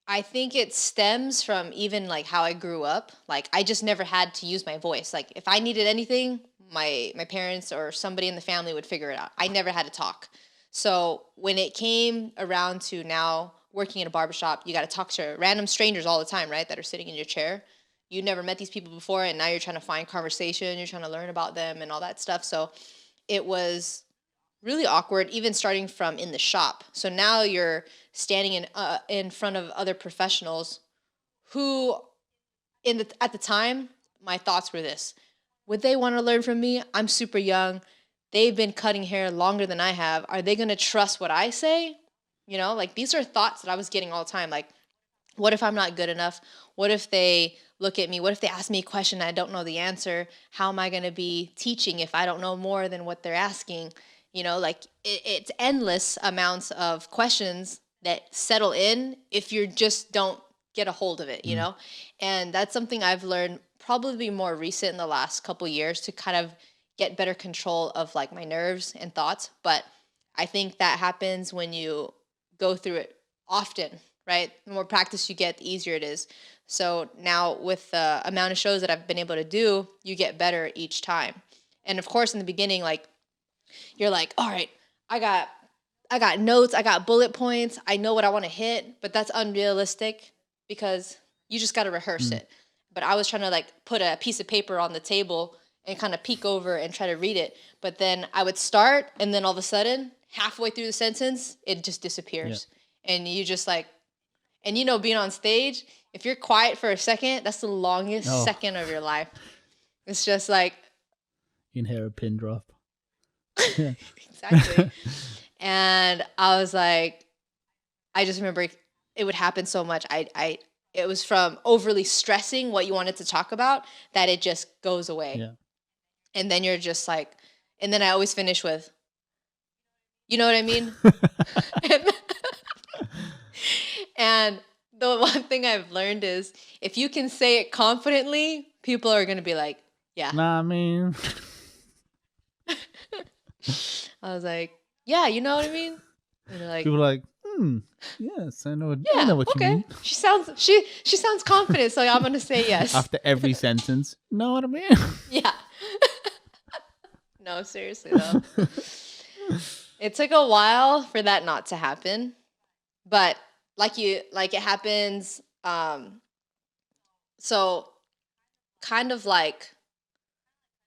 I think it stems from even like how I grew up. Like I just never had to use my voice. Like if I needed anything, my parents or somebody in the family would figure it out. I never had to talk. So when it came around to now working in a barbershop, you got to talk to random strangers all the time, right? That are sitting in your chair. You never met these people before, and now you're trying to find conversation. You're trying to learn about them and all that stuff. So it was really awkward, even starting from in the shop. So now you're standing in front of other professionals who, at the time, my thoughts were this: would they want to learn from me? I'm super young. They've been cutting hair longer than I have. Are they going to trust what I say? Like these are thoughts that I was getting all the time. Like, what if I'm not good enough? What if they look at me? What if they ask me a question and I don't know the answer? How am I going to be teaching if I don't know more than what they're asking? Like it's endless amounts of questions that settle in if you just don't get a hold of it, And that's something I've learned probably more recent in the last couple years to kind of get better control of like my nerves and thoughts. But I think that happens when you go through it often, right? The more practice you get, the easier it is. So now with the amount of shows that I've been able to do, you get better each time. And of course, in the beginning, like you're like, all right, I got notes, I got bullet points, I know what I want to hit, but that's unrealistic because you just got to rehearse it. But I was trying to like put a piece of paper on the table and kind of peek over and try to read it. But then I would start, and then all of a sudden, halfway through the sentence, it just disappears. Yeah. And you just like, and being on stage, if you're quiet for a second, that's the longest second of your life. It's just like, you can hear a pin drop. Exactly. And I was like, I just remember it would happen so much. It was from overly stressing what you wanted to talk about that it just goes away. Yeah. And then you're just like, and then I always finish with, you know what I mean? And the one thing I've learned is if you can say it confidently, people are going to be like, yeah. Nah, I mean. I was like, yeah, you know what I mean? And they're like, people are like, yes, I know. I know what you mean. She sounds confident, so I'm gonna say yes. After every sentence, know what I mean? Yeah. No, seriously though. It took a while for that not to happen, but like it happens. So kind of like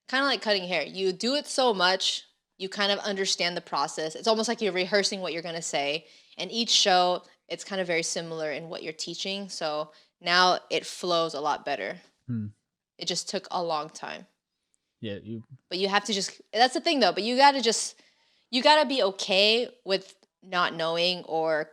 cutting hair. You do it so much, you kind of understand the process. It's almost like you're rehearsing what you're going to say. And each show, it's kind of very similar in what you're teaching. So now it flows a lot better. It just took a long time. Yeah. But you have to that's the thing though, but you got to be okay with not knowing, or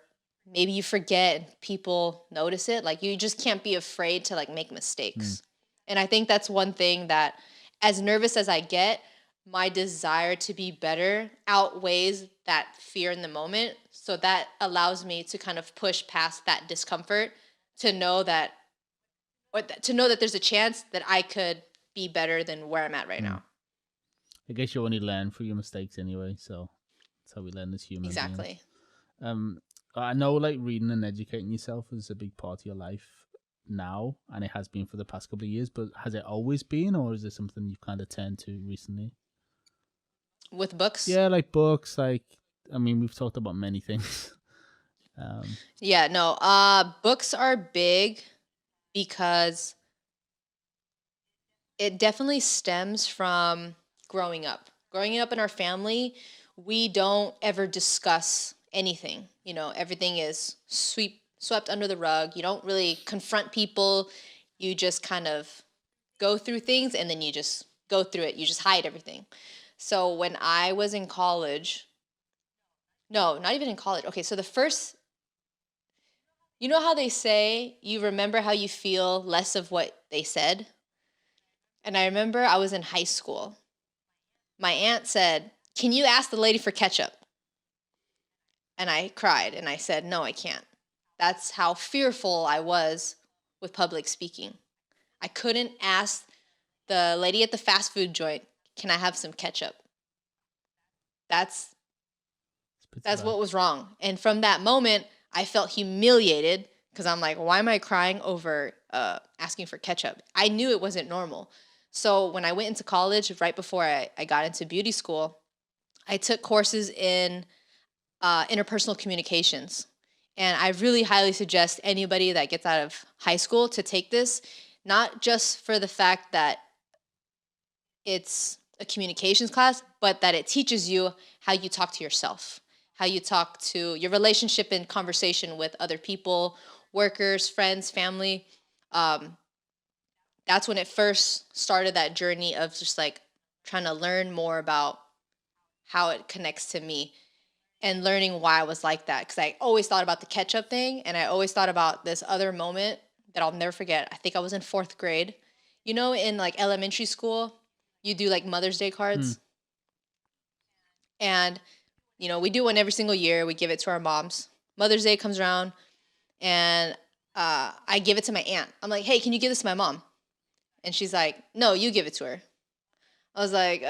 maybe you forget and people notice it. Like you just can't be afraid to like make mistakes. And I think that's one thing that, as nervous as I get, my desire to be better outweighs that fear in the moment. So that allows me to kind of push past that discomfort to know that there's a chance that I could be better than where I'm at right now. I guess you only learn through your mistakes anyway. So that's how we learn as humans. Exactly. I know like reading and educating yourself is a big part of your life now, and it has been for the past couple of years, but has it always been, or is it something you've kind of turned to recently? With books? Yeah, like books, like, I mean, we've talked about many things. Yeah, no, books are big because it definitely stems from growing up. Growing up in our family, we don't ever discuss anything. Everything is swept under the rug. You don't really confront people. You just kind of go through things and then you just go through it. You just hide everything. So when I was in college, no, not even in college. Okay, so you know how they say you remember how you feel, less of what they said? And I remember I was in high school. My aunt said, can you ask the lady for ketchup? And I cried and I said, no, I can't. That's how fearful I was with public speaking. I couldn't ask the lady at the fast food joint, can I have some ketchup? That's what was wrong. And from that moment, I felt humiliated because I'm like, why am I crying over asking for ketchup? I knew it wasn't normal. So when I went into college, right before I got into beauty school, I took courses in interpersonal communications. And I really highly suggest anybody that gets out of high school to take this, not just for the fact that it's a communications class, but that it teaches you how you talk to yourself, how you talk to your relationship and conversation with other people, workers, friends, family. That's when it first started, that journey of just like trying to learn more about how it connects to me and learning why I was like that. Because I always thought about the ketchup thing, and I always thought about this other moment that I'll never forget. I think I was in 4th grade. You know, in like elementary school, you do like Mother's Day cards. And, you know, we do one every single year. We give it to our moms. Mother's Day comes around, and I give it to my aunt. I'm like, hey, can you give this to my mom? And she's like, no, you give it to her. I was like,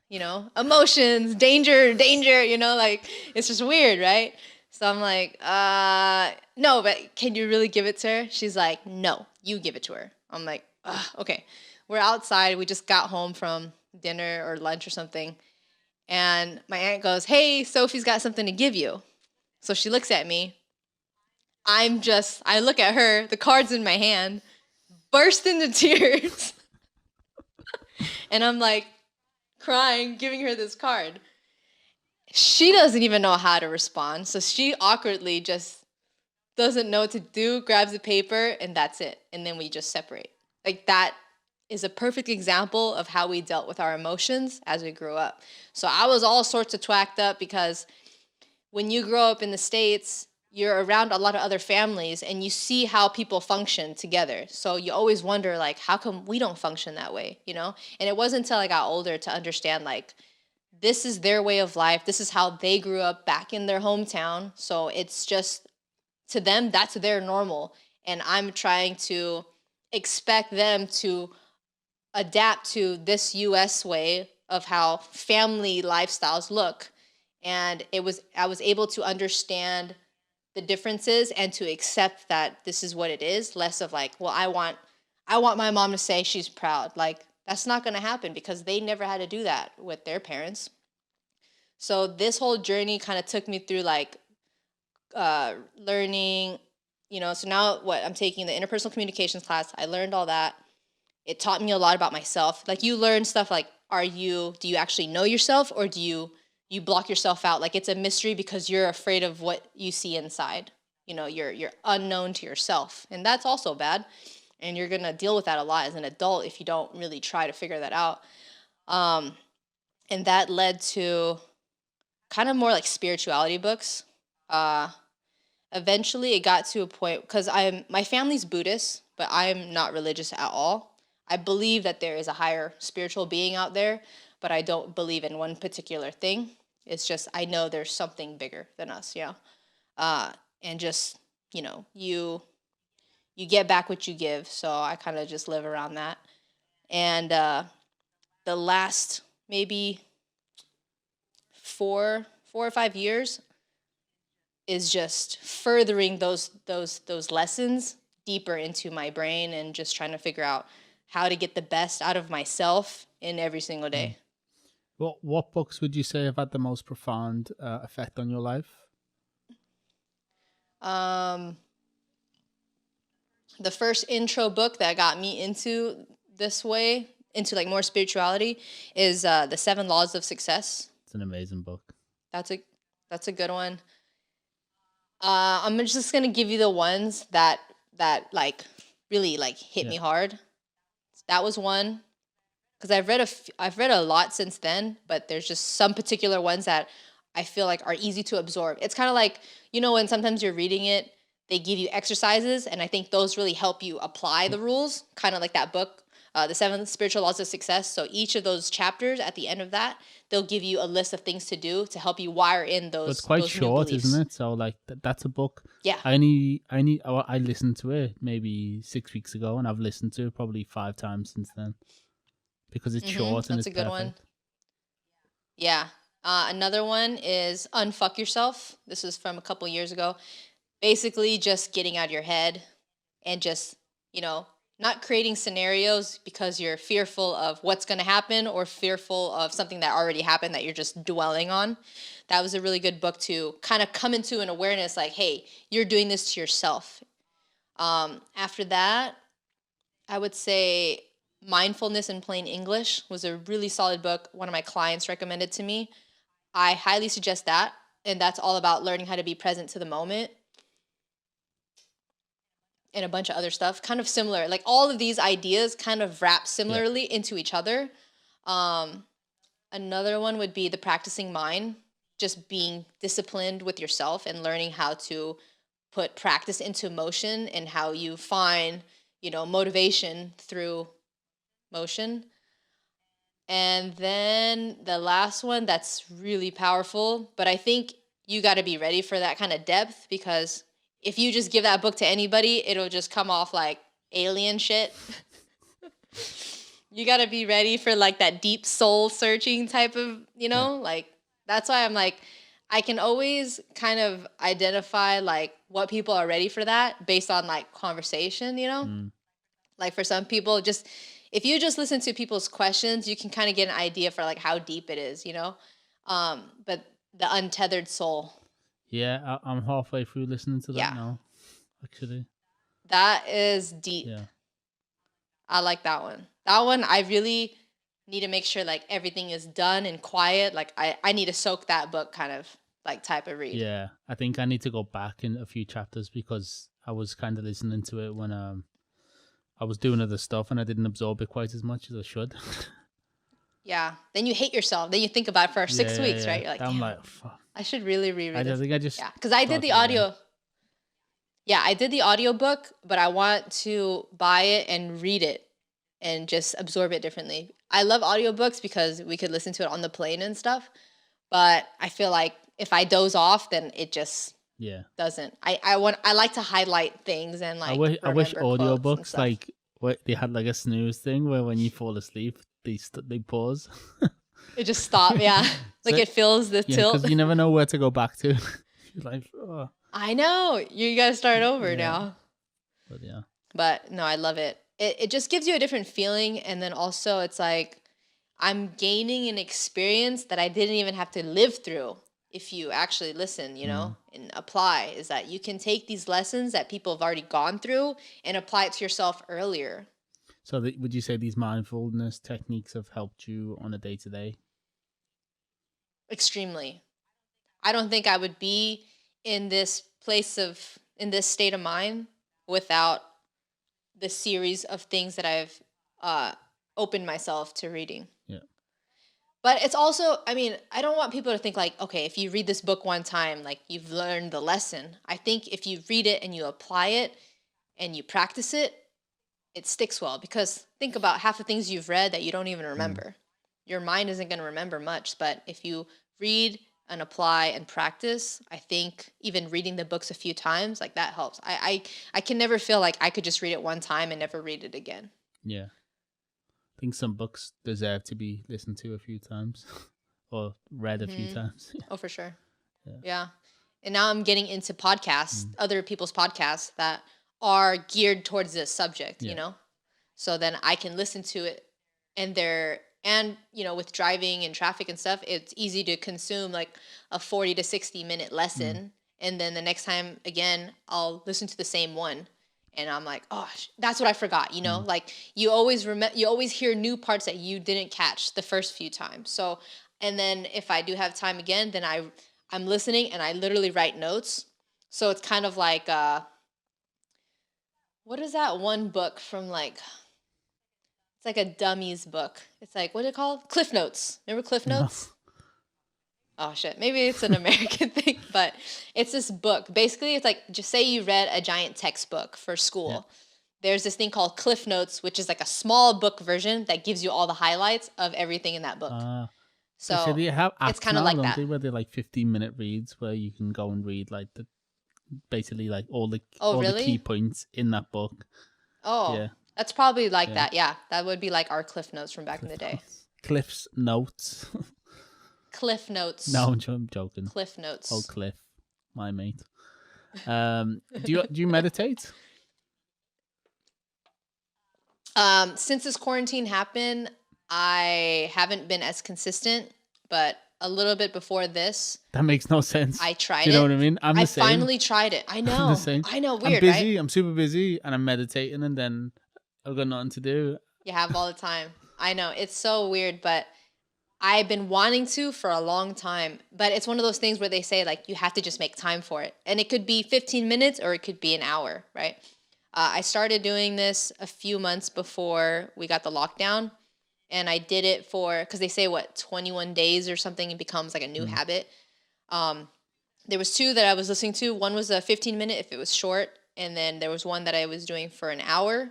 you know, emotions, danger, you know, like, it's just weird, right? So I'm like, no, but can you really give it to her? She's like, no, you give it to her. I'm like, okay. We're outside. We just got home from dinner or lunch or something. And my aunt goes, hey, Sophie's got something to give you. So she looks at me. I look at her, the card's in my hand, burst into tears. And I'm like crying, giving her this card. She doesn't even know how to respond. So she awkwardly just doesn't know what to do, grabs the paper, and that's it. And then we just separate. Like, that is a perfect example of how we dealt with our emotions as we grew up. So I was all sorts of twacked up because when you grow up in the States, you're around a lot of other families and you see how people function together. So you always wonder, like, how come we don't function that way, you know? And it wasn't until I got older to understand, like, this is their way of life. This is how they grew up back in their hometown. So it's just, to them, that's their normal. And I'm trying to expect them to adapt to this US way of how family lifestyles look. And I was able to understand the differences and to accept that this is what it is, less of like, well, I want my mom to say she's proud. Like, that's not going to happen because they never had to do that with their parents. So this whole journey kind of took me through like learning, you know, so now I'm taking the interpersonal communications class. I learned all that. It taught me a lot about myself. Like, you learn stuff like, do you actually know yourself, or do you block yourself out? Like, it's a mystery because you're afraid of what you see inside. You know, you're unknown to yourself. And that's also bad. And you're going to deal with that a lot as an adult if you don't really try to figure that out. And that led to kind of more like spirituality books. Eventually it got to a point, because my family's Buddhist, but I'm not religious at all. I believe that there is a higher spiritual being out there, but I don't believe in one particular thing. It's just, I know there's something bigger than us, you know? And just, you know, you get back what you give. So I kind of just live around that. And the last maybe 4 or 5 years is just furthering those lessons deeper into my brain and just trying to figure out how to get the best out of myself in every single day. What books would you say have had the most profound effect on your life? The first intro book that got me into this way, into like more spirituality, is The 7 Laws of Success. It's an amazing book. That's a good one. I'm just gonna give you the ones that like really like hit me hard. That was one, because I've read a lot since then, but there's just some particular ones that I feel like are easy to absorb. It's kind of like, you know, when sometimes you're reading it, they give you exercises, and I think those really help you apply the rules. Kind of like that book, the 7 spiritual laws of success. So each of those chapters, at the end of that, they'll give you a list of things to do to help you wire in those. But it's quite those short, new beliefs. isn't it? So like that's a book. Yeah. I listened to it maybe 6 weeks ago, and I've listened to it probably 5 times since then because it's short and That's it's a good perfect. one. Yeah. Another one is Unfuck Yourself. This is from a couple years ago. Basically, just getting out of your head and just, not creating scenarios because you're fearful of what's going to happen or fearful of something that already happened that you're just dwelling on. That was a really good book to kind of come into an awareness like, hey, you're doing this to yourself. After that, I would say Mindfulness in Plain English was a really solid book. One of my clients recommended to me. I highly suggest that. And that's all about learning how to be present to the moment. And a bunch of other stuff, kind of similar. Like all of these ideas kind of wrap similarly into each other. Another one would be The Practicing Mind, just being disciplined with yourself and learning how to put practice into motion and how you find, motivation through motion. And then the last one that's really powerful, but I think you got to be ready for that kind of depth, because if you just give that book to anybody, it'll just come off like alien shit. You got to be ready for like that deep soul searching type of, like that's why I'm like, I can always kind of identify like what people are ready for that based on like conversation, Like for some people, if you just listen to people's questions, you can kind of get an idea for like how deep it is, but the untethered soul. Yeah, I'm halfway through listening to that now, actually. That is deep. Yeah. I like that one. That one, I really need to make sure like everything is done and quiet. Like I need to soak that book kind of like type of read. Yeah, I think I need to go back in a few chapters because I was kind of listening to it when I was doing other stuff and I didn't absorb it quite as much as I should. Yeah. Then you hate yourself. Then you think about it for 6 weeks, right? You're like, I'm damn, like, fuck. I should really reread this. I think I just... Yeah, because I did the audio. Yeah, I did the audiobook, but I want to buy it and read it and just absorb it differently. I love audiobooks because we could listen to it on the plane and stuff, but I feel like if I doze off, then it just doesn't. I like to highlight things and like I wish audiobooks like they had like a snooze thing where when you fall asleep, they pause. It just stops, yeah. Like it fills the tilt. Because you never know where to go back to. You're like, oh. I know. You got to start over now. But yeah. But no, I love it. It just gives you a different feeling. And then also it's like I'm gaining an experience that I didn't even have to live through if you actually listen, and apply. Is that you can take these lessons that people have already gone through and apply it to yourself earlier. So would you say these mindfulness techniques have helped you on a day-to-day? Extremely. I don't think I would be in this state of mind without the series of things that I've opened myself to reading. Yeah. But it's also, I don't want people to think like, okay, if you read this book one time, like you've learned the lesson. I think if you read it and you apply it and you practice it, it sticks well, because think about half the things you've read that you don't even remember. Your mind isn't going to remember much, but if you read and apply and practice, I think even reading the books a few times, like that helps. I can never feel like I could just read it one time and never read it again. Yeah. I think some books deserve to be listened to a few times or read a few times. Oh, for sure. Yeah. And now I'm getting into podcasts, other people's podcasts that are geared towards this subject, so then I can listen to it and with driving and traffic and stuff, it's easy to consume like a 40 to 60 minute lesson. And then the next time again, I'll listen to the same one and I'm like, oh, that's what I forgot. Like you always hear new parts that you didn't catch the first few times. So, and then if I do have time again, then I'm listening and I literally write notes. So it's kind of like, what is that one book from like, it's like a dummies book. It's like, what is it called? Cliff Notes. Remember Cliff Notes? No. Oh shit. Maybe it's an American thing, but it's this book. Basically, it's like, just say you read a giant textbook for school. there's this thing called Cliff Notes, which is like a small book version that gives you all the highlights of everything in that book. So they have apps it's kind of now, like don't that. they, where they're like 15-minute reads where you can go and read like basically like all the key points in that book. Oh, yeah. That's probably like that. Yeah, that would be like our Cliff Notes from back in the day. Cliff's Notes. Cliff Notes. No, I'm joking. Cliff Notes. Oh, Cliff, my mate. Do you meditate? Since this quarantine happened, I haven't been as consistent, but a little bit before this. That makes no sense. I tried it. Do you know what I mean? I finally tried it. I know. I'm the same. I know. Weird, I'm busy. right? I'm super busy, and I'm meditating, and then I've got nothing to do. You have all the time. I know. It's so weird, but I've been wanting to for a long time. But it's one of those things where they say, like, you have to just make time for it. And it could be 15 minutes or it could be an hour, right? I started doing this a few months before we got the lockdown. And I did it because they say, 21 days or something, it becomes like a new habit. There was 2 that I was listening to. One was a 15-minute if it was short. And then there was one that I was doing for an hour.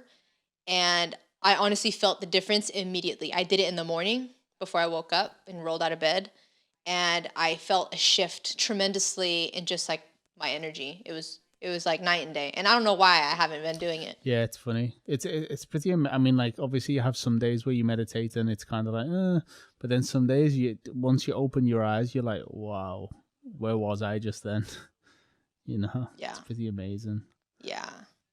And I honestly felt the difference immediately. I did it in the morning before I woke up and rolled out of bed. And I felt a shift tremendously in just like my energy. It was like night and day. And I don't know why I haven't been doing it. Yeah, it's funny. It's pretty, I mean, like, obviously you have some days where you meditate and it's kind of like, but then some days once you open your eyes, you're like, wow, where was I just then? You know? Yeah. It's pretty amazing. Yeah.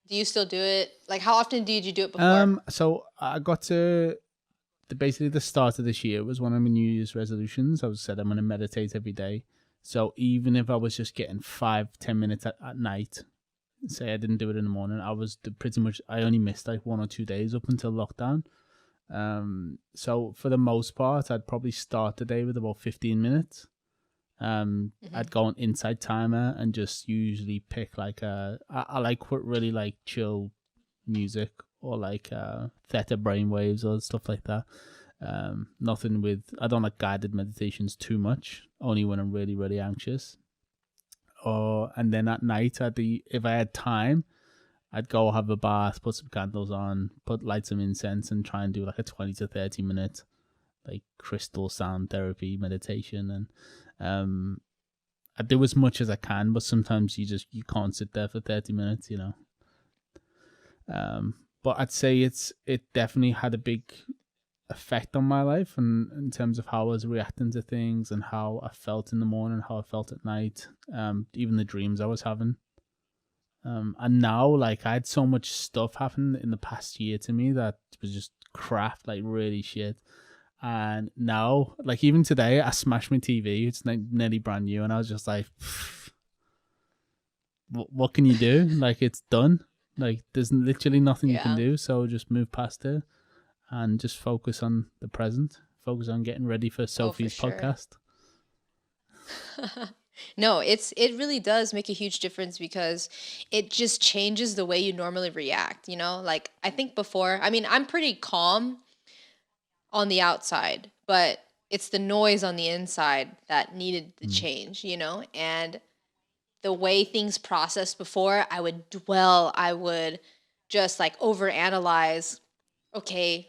Do you still do it? Like, how often did you do it before? So I got to basically the start of this year was one of my New Year's resolutions. I said I'm going to meditate every day. So even if I was just getting 5-10 minutes at night, say I didn't do it in the morning, I only missed like 1 or 2 days up until lockdown. So for the most part, I'd probably start the day with about 15 minutes. I'd go on Insight Timer and just usually pick like I like really like chill music or like theta brainwaves or stuff like that. I don't like guided meditations too much, only when I'm really, really anxious. And then at night, if I had time, I'd go have a bath, put some candles on, light some incense, and try and do like a 20 to 30 minute like crystal sound therapy meditation. And I do as much as I can, but sometimes you can't sit there for 30 minutes, you know. But I'd say it definitely had a big effect on my life, and in terms of how I was reacting to things and how I felt in the morning, how I felt at night, even the dreams I was having. And now, like, I had so much stuff happen in the past year to me that was just crap, like really shit. And now, like, even today, I smashed my TV. It's nearly brand new, and I was just like, what can you do? Like, it's done. Like, there's literally nothing you can do, so just move past it and just focus on the present. Focus on getting ready for Sofie's podcast. No, it really does make a huge difference because it just changes the way you normally react, you know? Like, I think before, I mean, I'm pretty calm on the outside, but it's the noise on the inside that needed the change, you know? And the way things processed before, I would dwell, I would just like overanalyze, okay,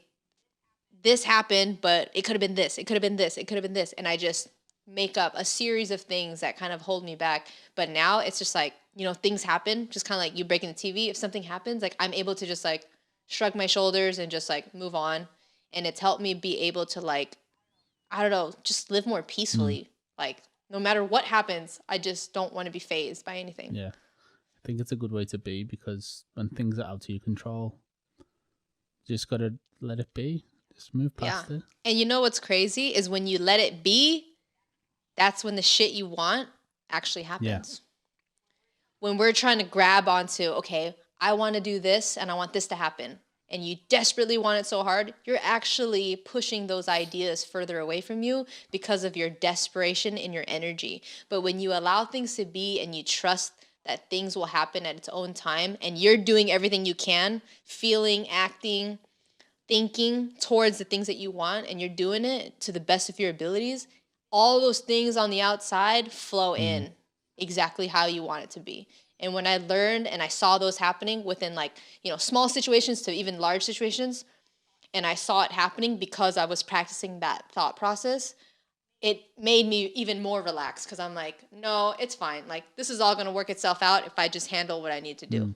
this happened, but it could have been this, it could have been this, it could have been this. And I just make up a series of things that kind of hold me back. But now it's just like, you know, things happen, just kind of like you breaking the TV. If something happens, like I'm able to just like shrug my shoulders and just like move on. And it's helped me be able to like, I don't know, just live more peacefully. Like no matter what happens, I just don't want to be fazed by anything. Yeah. I think it's a good way to be, because when things are out of your control, you just got to let it be. Just move past it. And you know what's crazy is when you let it be, that's when the shit you want actually happens. Yeah. When we're trying to grab onto, okay, I want to do this and I want this to happen, and you desperately want it so hard, you're actually pushing those ideas further away from you because of your desperation and your energy. But when you allow things to be and you trust that things will happen at its own time, and you're doing everything you can, feeling, acting, thinking towards the things that you want, and you're doing it to the best of your abilities, all those things on the outside flow in exactly how you want it to be. And when I learned and I saw those happening within like, small situations to even large situations, and I saw it happening because I was practicing that thought process, it made me even more relaxed because I'm like, no, it's fine. Like, this is all going to work itself out if I just handle what I need to do.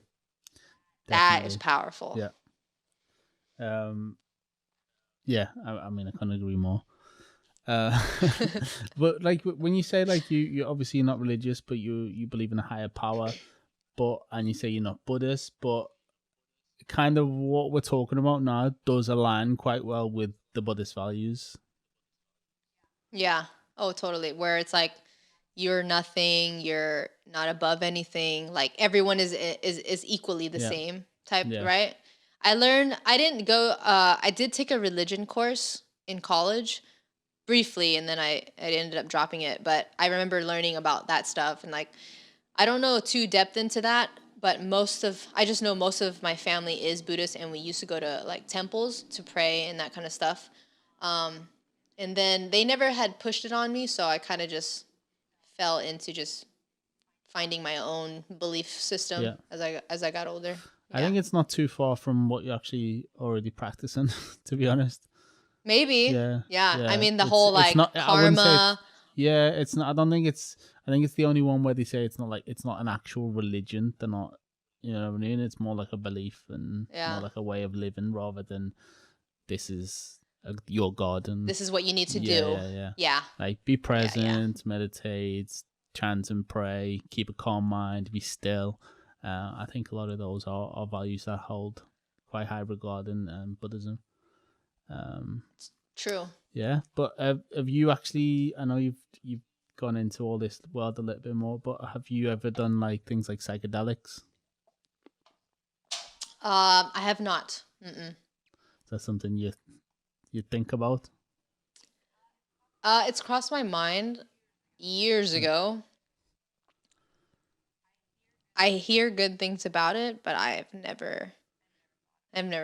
That is powerful. Yeah. Yeah, I mean, I couldn't agree more. But like when you say like you obviously you're not religious, but you believe in a higher power, and you say you're not Buddhist, but kind of what we're talking about now does align quite well with the Buddhist values. Yeah. Oh, totally. Where it's like you're nothing, you're not above anything. Like everyone is equally the same type, right? I did take a religion course in college briefly, and then I ended up dropping it. But I remember learning about that stuff, and like, I don't know too depth into that, but I just know most of my family is Buddhist, and we used to go to like temples to pray and that kind of stuff. And then they never had pushed it on me, so I kind of just fell into just finding my own belief system as I got older. I think it's not too far from what you're actually already practicing, to be honest. Maybe. Yeah. I mean, the whole like not, karma. It's not. I think it's the only one where they say it's not an actual religion. They're not, you know what I mean? It's more like a belief and more like a way of living rather than this is your God and this is what you need to do. Yeah. Like be present, meditate, chant and pray, keep a calm mind, be still. I think a lot of those are values that hold quite high regard in Buddhism. True. Yeah, but have you actually? I know you've gone into all this world a little bit more, but have you ever done like things like psychedelics? I have not. Is that something you think about? It's crossed my mind years ago. I hear good things about it, but I've never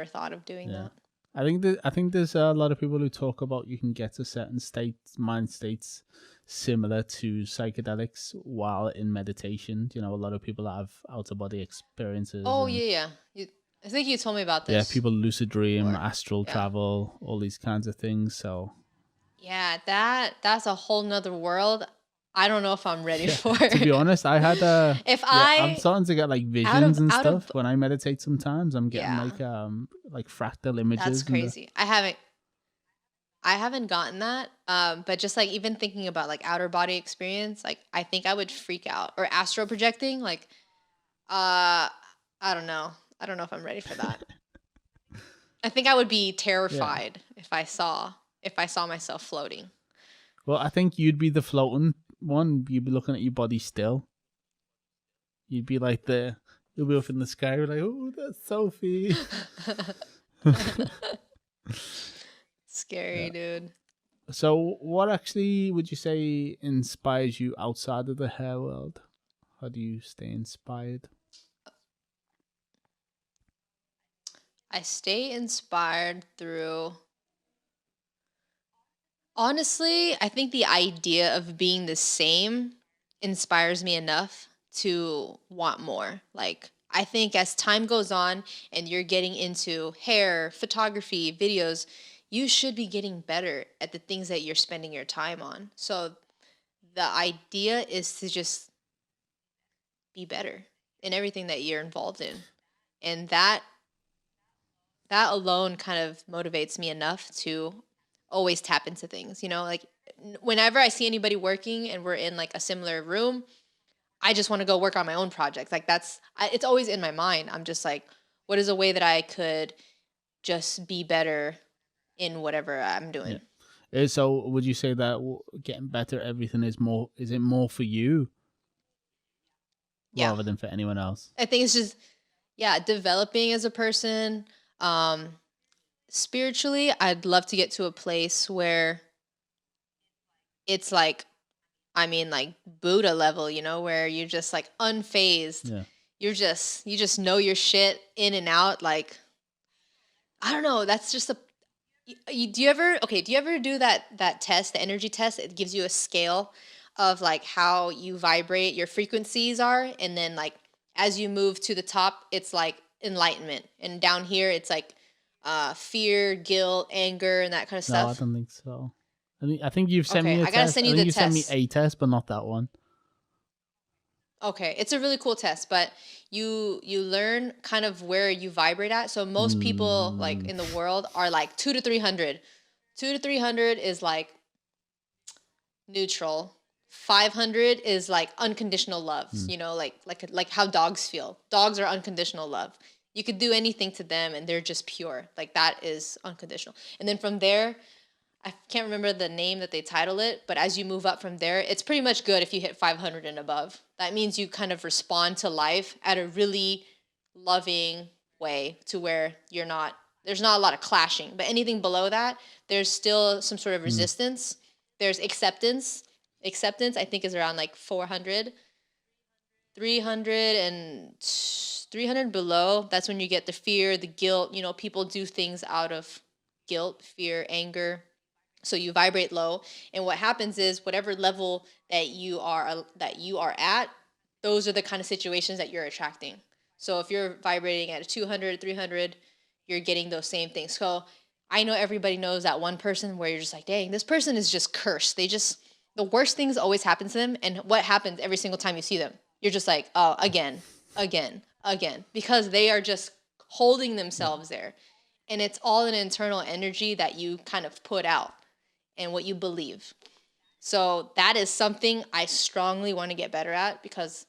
thought of doing that. I think there's a lot of people who talk about you can get to certain mind states similar to psychedelics while in meditation. You know, a lot of people have out of body experiences. Oh, yeah. I think you told me about this. Yeah, people lucid dream, astral travel, all these kinds of things. So yeah, that's a whole nother world. I don't know if I'm ready for it. To be honest, I had I'm starting to get like visions and stuff when I meditate. Sometimes I'm getting like fractal images. That's crazy. I haven't gotten that. But just like even thinking about like outer body experience, like I think I would freak out. Or astral projecting, like I don't know. I don't know if I'm ready for that. I think I would be terrified if I saw myself floating. Well, I think you'd be the floating one. You'd be looking at your body still. You'd be like you'll be up in the sky, you're like, oh, that's Sofie. Scary, dude. So what actually would you say inspires you outside of the hair world? How do you stay inspired? I stay inspired through... Honestly, I think the idea of being the same inspires me enough to want more. Like, I think as time goes on and you're getting into hair, photography, videos, you should be getting better at the things that you're spending your time on. So the idea is to just be better in everything that you're involved in. And that alone kind of motivates me enough to always tap into things, you know, like whenever I see anybody working and we're in like a similar room, I just want to go work on my own projects. Like it's always in my mind. I'm just like, what is a way that I could just be better in whatever I'm doing? Yeah. So would you say that getting better at everything is it more for you rather than for anyone else? I think it's just, developing as a person. Spiritually, I'd love to get to a place where it's like, I mean, like Buddha level, you know, where you're just like unfazed. Yeah. You just know your shit in and out. Like, I don't know. That's just do you ever do that test, the energy test? It gives you a scale of like how you vibrate, your frequencies are. And then like as you move to the top, it's like enlightenment. And down here, it's like fear, guilt, anger, and that kind of stuff. No, I don't think so. I think you've sent me a I gotta test. send you I think the you sent me test. a test, but not that one. Okay, it's a really cool test, but you learn kind of where you vibrate at. So most people like in the world are like 2 to 300. 2 to 300 is like neutral. 500 is like unconditional love. You know, like how dogs feel. Dogs are unconditional love. You could do anything to them and they're just pure. Like that is unconditional. And then from there, I can't remember the name that they title it, but as you move up from there, it's pretty much good if you hit 500 and above. That means you kind of respond to life at a really loving way to where there's not a lot of clashing. But anything below that, there's still some sort of resistance. There's acceptance. Acceptance, I think, is around like 400. 300 below, that's when you get the fear, the guilt. You know, people do things out of guilt, fear, anger. So you vibrate low, and what happens is whatever level that you are at, those are the kind of situations that you're attracting. So if you're vibrating at a 200, 300, you're getting those same things. So I know everybody knows that one person where you're just like, dang, this person is just cursed. The worst things always happen to them, and what happens every single time you see them? You're just like, oh, again, because they are just holding themselves there. And it's all an internal energy that you kind of put out and what you believe. So that is something I strongly want to get better at, because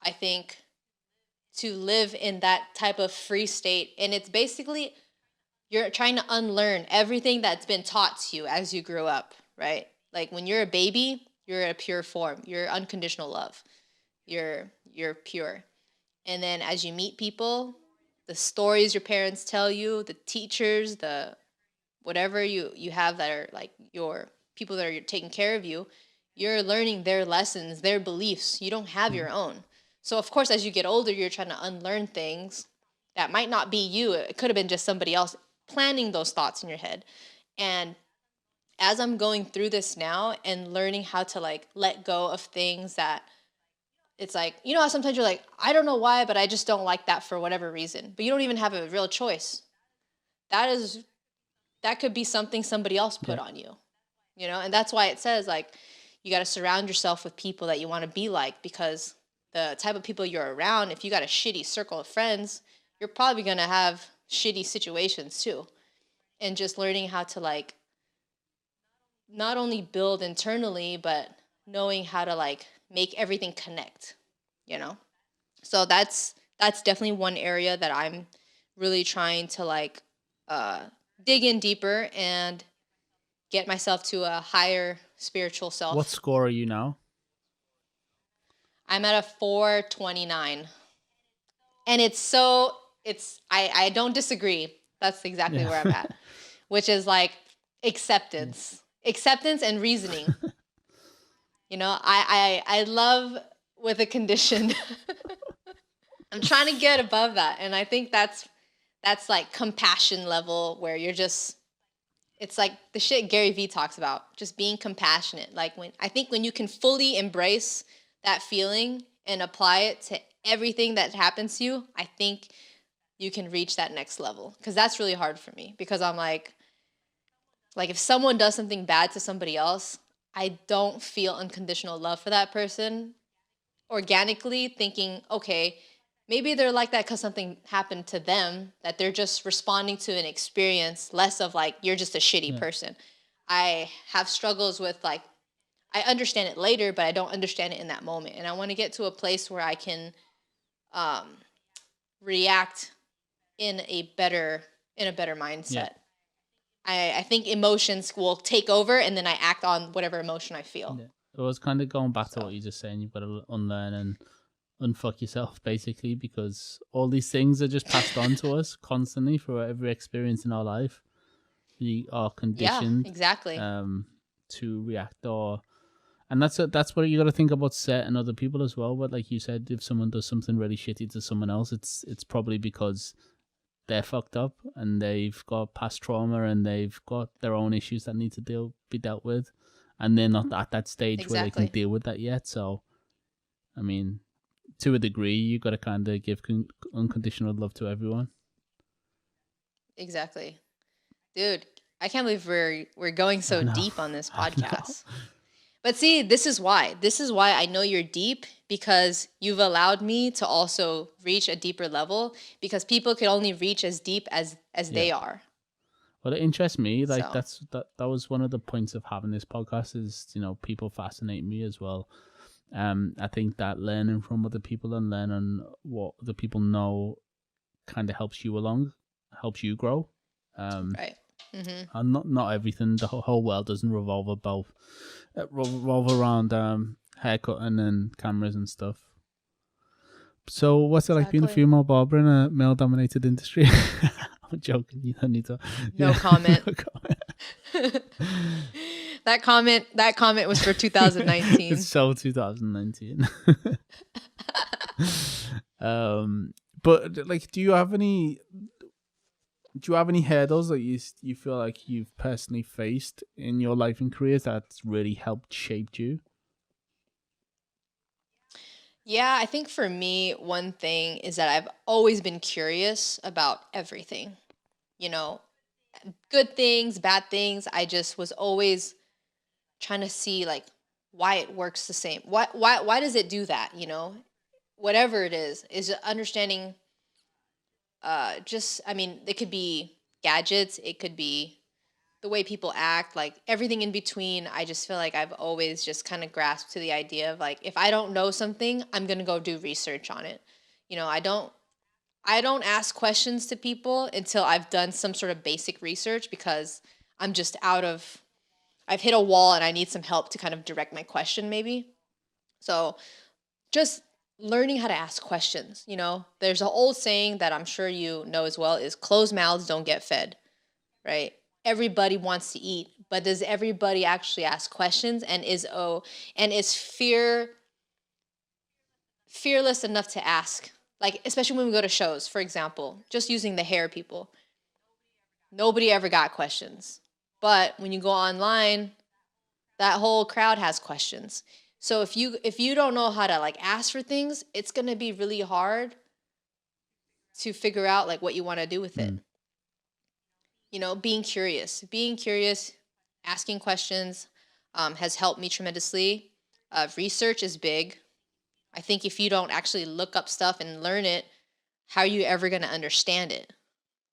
I think to live in that type of free state, and it's basically you're trying to unlearn everything that's been taught to you as you grew up, right? Like when you're a baby, you're a pure form. You're unconditional love. You're pure. And then as you meet people, the stories your parents tell you, the teachers, the whatever you have that are like your people that are taking care of you, you're learning their lessons, their beliefs. You don't have your own. So of course, as you get older, you're trying to unlearn things that might not be you. It could have been just somebody else planting those thoughts in your head. And as I'm going through this now and learning how to like let go of things that it's like, you know how sometimes you're like, I don't know why, but I just don't like that for whatever reason. But you don't even have a real choice. That could be something somebody else put on you, you know? And that's why it says like, you got to surround yourself with people that you want to be like, because the type of people you're around, if you got a shitty circle of friends, you're probably going to have shitty situations too. And just learning how to like, not only build internally, but knowing how to like make everything connect, you know? So that's definitely one area that I'm really trying to like dig in deeper and get myself to a higher spiritual self. What score are you now? I'm at a 429. And I don't disagree. That's exactly where I'm at, which is like acceptance and reasoning. You know, I love with a condition. I'm trying to get above that. And I think that's like compassion level, where you're just, it's like the shit Gary Vee talks about, just being compassionate. Like when you can fully embrace that feeling and apply it to everything that happens to you, I think you can reach that next level. Because that's really hard for me, because I'm like if someone does something bad to somebody else, I don't feel unconditional love for that person organically, thinking, okay, maybe they're like that because something happened to them, that they're just responding to an experience, less of like, you're just a shitty person. I have struggles with like, I understand it later, but I don't understand it in that moment. And I want to get to a place where I can react in a better mindset. Yeah. I think emotions will take over, and then I act on whatever emotion I feel. Yeah. I was kind of going back to what you're just saying. You've got to unlearn and unfuck yourself, basically, because all these things are just passed on to us constantly for every experience in our life. We are conditioned, exactly, to react, and that's what you got to think about Set and other people as well. But like you said, if someone does something really shitty to someone else, it's probably because they're fucked up and they've got past trauma and they've got their own issues that need to be dealt with, and they're not at that stage where they can deal with that yet. So, I mean, to a degree, you got to kind of give unconditional love to everyone. Exactly. Dude, I can't believe we're going so deep on this podcast. But see, this is why. This is why I know you're deep, because you've allowed me to also reach a deeper level, because people can only reach as deep as they are. Well, it interests me. Like that was one of the points of having this podcast is, people fascinate me as well. I think that learning from other people and learning what other people know kind of helps you grow. Right. Mm-hmm. And not everything. The whole world doesn't revolve around haircutting and cameras and stuff. So, what's it like being a female barber in a male-dominated industry? I'm joking. You don't need to. No comment. No comment. That comment was for 2019. It's so 2019. But like, do you have any hurdles that you feel like you've personally faced in your life and careers that's really helped shape you? Yeah, I think for me, one thing is that I've always been curious about everything. Good things, bad things. I just was always trying to see like why it works the same. Why does it do that? Whatever it is understanding. It could be gadgets. It could be the way people act, like everything in between. I just feel like I've always just kind of grasped to the idea of like, if I don't know something, I'm going to go do research on it. I don't ask questions to people until I've done some sort of basic research, because I'm just I've hit a wall and I need some help to kind of direct my question maybe. So just learning how to ask questions. There's an old saying that I'm sure you know as well, is closed mouths don't get fed, right? Everybody wants to eat, but does everybody actually ask questions and is fearless enough to ask? Like, especially when we go to shows, for example, just using the hair people. Nobody ever got questions. But when you go online, that whole crowd has questions. So if you don't know how to like ask for things, it's going to be really hard to figure out like what you want to do with it. Being curious, asking questions has helped me tremendously. Research is big. I think if you don't actually look up stuff and learn it, how are you ever going to understand it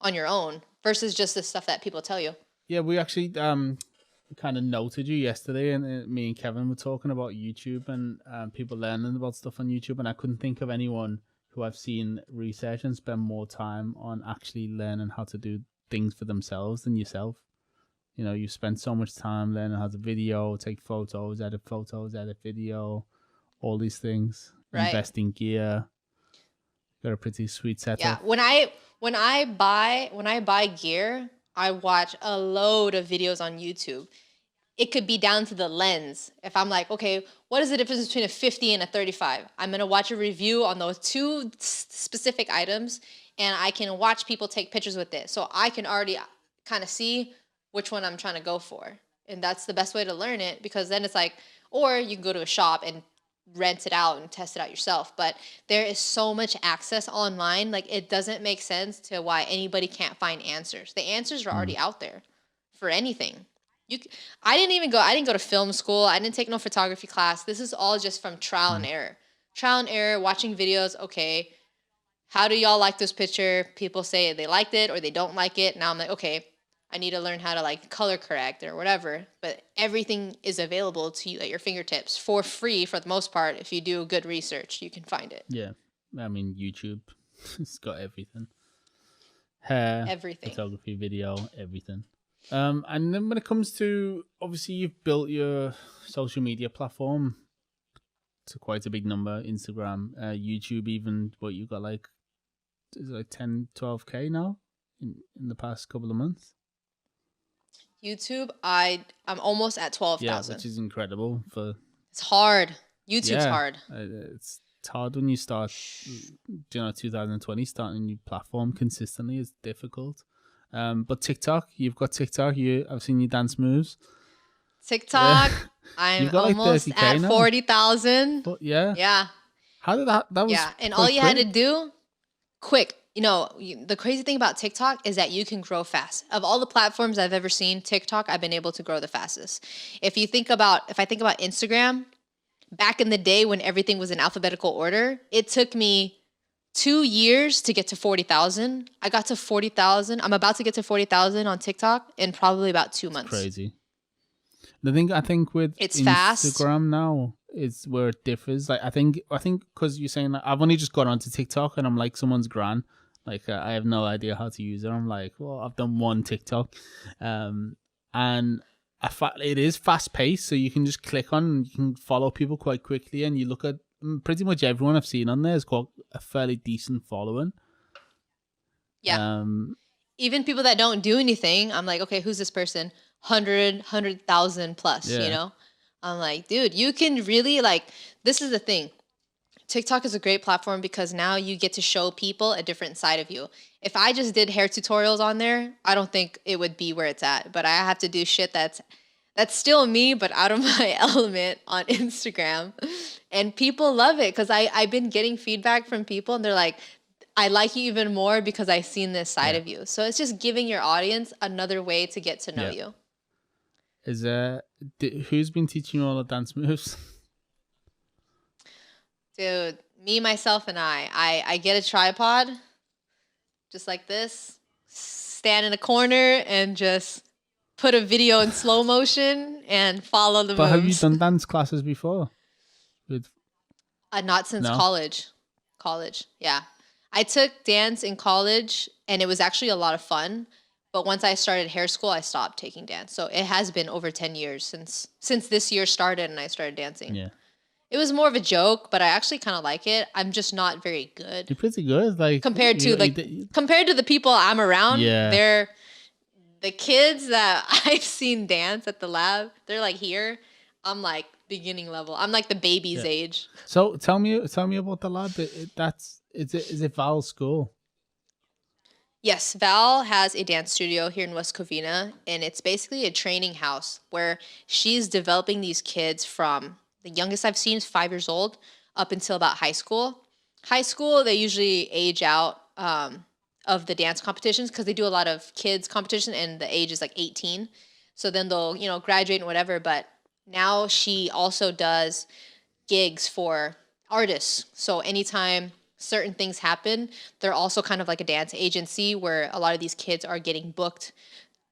on your own versus just the stuff that people tell you? Yeah, we actually kind of noted you yesterday, and me and Kevin were talking about YouTube and people learning about stuff on YouTube, and I couldn't think of anyone who I've seen research and spend more time on actually learning how to do things for themselves than yourself. You spend so much time learning how to take photos, edit video, all these things. Right. Invest in gear. Got a pretty sweet setup. Yeah, when I buy gear, I watch a load of videos on YouTube. It could be down to the lens. If I'm like, okay, what is the difference between a 50 and a 35? I'm going to watch a review on those two specific items, and I can watch people take pictures with it. So I can already kind of see which one I'm trying to go for. And that's the best way to learn it, because then it's like, or you can go to a shop and rent it out and test it out yourself. But there is so much access online. Like, it doesn't make sense to why anybody can't find answers. The answers are already out there for anything. I didn't go to film school. I didn't take no photography class. This is all just from trial and error, watching videos. Okay, how do y'all like this picture? People say they liked it or they don't like it. Now I'm like, okay, I need to learn how to like color correct or whatever. But everything is available to you at your fingertips for free for the most part. If you do good research, you can find it. Yeah, I mean, YouTube, it's got everything. Hair, everything, photography, video, everything. And then when it comes to, obviously you've built your social media platform to quite a big number, Instagram, YouTube even, but you got like, is it like 10, 12K now in the past couple of months? YouTube, I'm almost at 12,000. Yeah, which is incredible. It's hard. YouTube's hard. It's hard when you start, 2020, starting a new platform consistently is difficult. But TikTok, you've got TikTok. I've seen your dance moves. TikTok, I'm almost at 40,000. But yeah. How did that was Yeah, and quite all you had to quick. do, quick. The crazy thing about TikTok is that you can grow fast. Of all the platforms I've ever seen, TikTok, I've been able to grow the fastest. If I think about Instagram, back in the day when everything was in alphabetical order, it took me 2 years to get to 40,000. I got to 40,000. I'm about to get to 40,000 on TikTok in probably about 2 months. Crazy. I think with It's Instagram fast. now is where it differs. Like I think because you're saying that I've only just got onto TikTok and I'm like someone's gran. Like I have no idea how to use it. I'm like, well, I've done one TikTok, and it is fast paced, so you can just click on, and you can follow people quite quickly, and you look at pretty much everyone I've seen on there has got a fairly decent following. Yeah. Even people that don't do anything, I'm like, okay, who's this person? 100,000 plus, Yeah. I'm like, dude, you can really this is the thing. TikTok is a great platform because now you get to show people a different side of you. If I just did hair tutorials on there, I don't think it would be where it's at. But I have to do shit that's still me, but out of my element on Instagram. And people love it because I've been getting feedback from people and they're like, I like you even more because I've seen this side of you. So it's just giving your audience another way to get to know you. Who's been teaching you all the dance moves? Dude, me, myself, and I get a tripod, just like this, stand in a corner, and just put a video in slow motion and follow the moves. But have you done dance classes before? Not since college. Yeah. I took dance in college, and it was actually a lot of fun. But once I started hair school, I stopped taking dance. So it has been over 10 years since this year started and I started dancing. Yeah. It was more of a joke, but I actually kind of like it. I'm just not very good. You're pretty good, like compared to the people I'm around. Yeah. They're the kids that I've seen dance at the lab. They're like here. I'm like beginning level. I'm like the baby's age. So tell me about the lab. Is it Val's school? Yes, Val has a dance studio here in West Covina, and it's basically a training house where she's developing these kids from the youngest I've seen is 5 years old up until about high school. High school, they usually age out of the dance competitions because they do a lot of kids competition and the age is like 18. So then they'll, graduate and whatever. But now she also does gigs for artists. So anytime certain things happen, they're also kind of like a dance agency where a lot of these kids are getting booked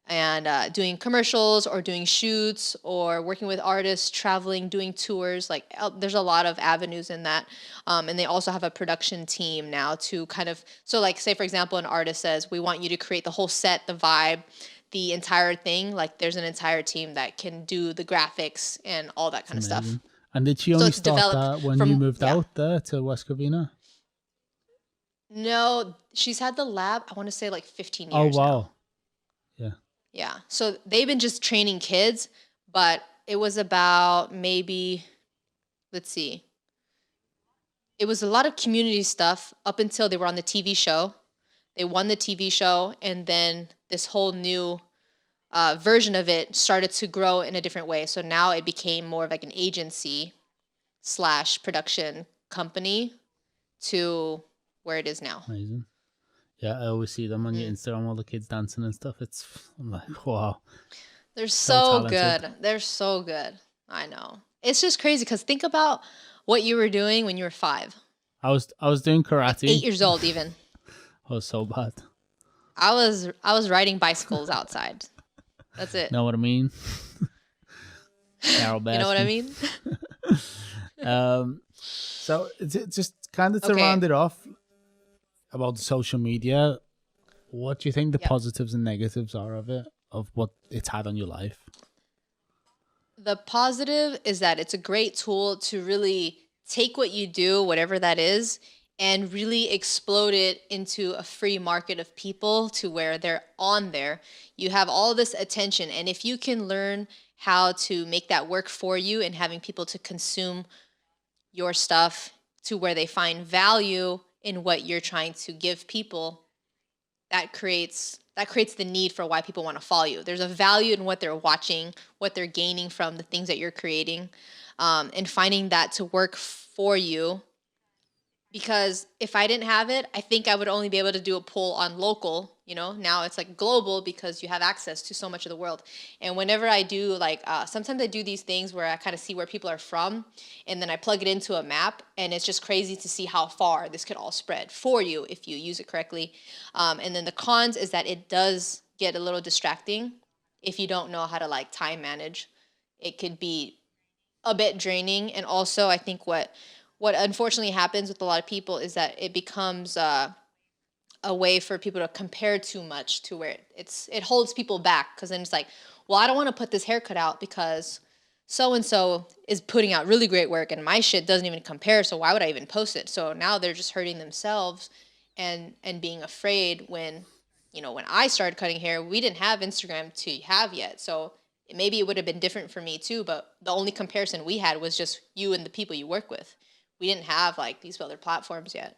and doing commercials or doing shoots or working with artists, traveling, doing tours. Like there's a lot of avenues in that. And they also have a production team now to kind of, so like say for example, an artist says, we want you to create the whole set, the vibe, the entire thing. Like there's an entire team that can do the graphics and all that kind of stuff. And did she only start that when you moved out there to West Covina? No, she's had the lab, I want to say like 15 years. Oh, wow. Now. Yeah. Yeah. So they've been just training kids, but it was about maybe, let's see. It was a lot of community stuff up until they were on the TV show. They won the TV show, and then this whole new version of it started to grow in a different way. So now it became more of like an agency / production company to where it is now. Amazing. Yeah, I always see them on your Instagram, all the kids dancing and stuff. I'm like, wow. They're so good. They're so good. I know. It's just crazy because think about what you were doing when you were 5. I was doing karate. Like 8 years old even. I was so bad. I was riding bicycles outside. That's it. Know what I mean? You know what I mean? So just kind of to round it off about social media, what do you think the positives and negatives are of what it's had on your life? The positive is that it's a great tool to really take what you do, whatever that is, and really explode it into a free market of people to where they're on there. You have all this attention, and if you can learn how to make that work for you and having people to consume your stuff to where they find value in what you're trying to give people, that creates the need for why people want to follow you. There's a value in what they're watching, what they're gaining from the things that you're creating, and finding that to work for you because if I didn't have it, I think I would only be able to do a poll on local, now it's like global because you have access to so much of the world. And whenever I do sometimes I do these things where I kind of see where people are from, and then I plug it into a map, and it's just crazy to see how far this could all spread for you if you use it correctly. And then the cons is that it does get a little distracting if you don't know how to like time manage. It could be a bit draining. And also I think what unfortunately happens with a lot of people is that it becomes a way for people to compare too much to where it holds people back, because then it's like, well, I don't want to put this haircut out because so-and-so is putting out really great work and my shit doesn't even compare, so why would I even post it? So now they're just hurting themselves and being afraid when I started cutting hair, we didn't have Instagram to have yet. So maybe it would have been different for me too, but the only comparison we had was just you and the people you work with. We didn't have like these other platforms yet.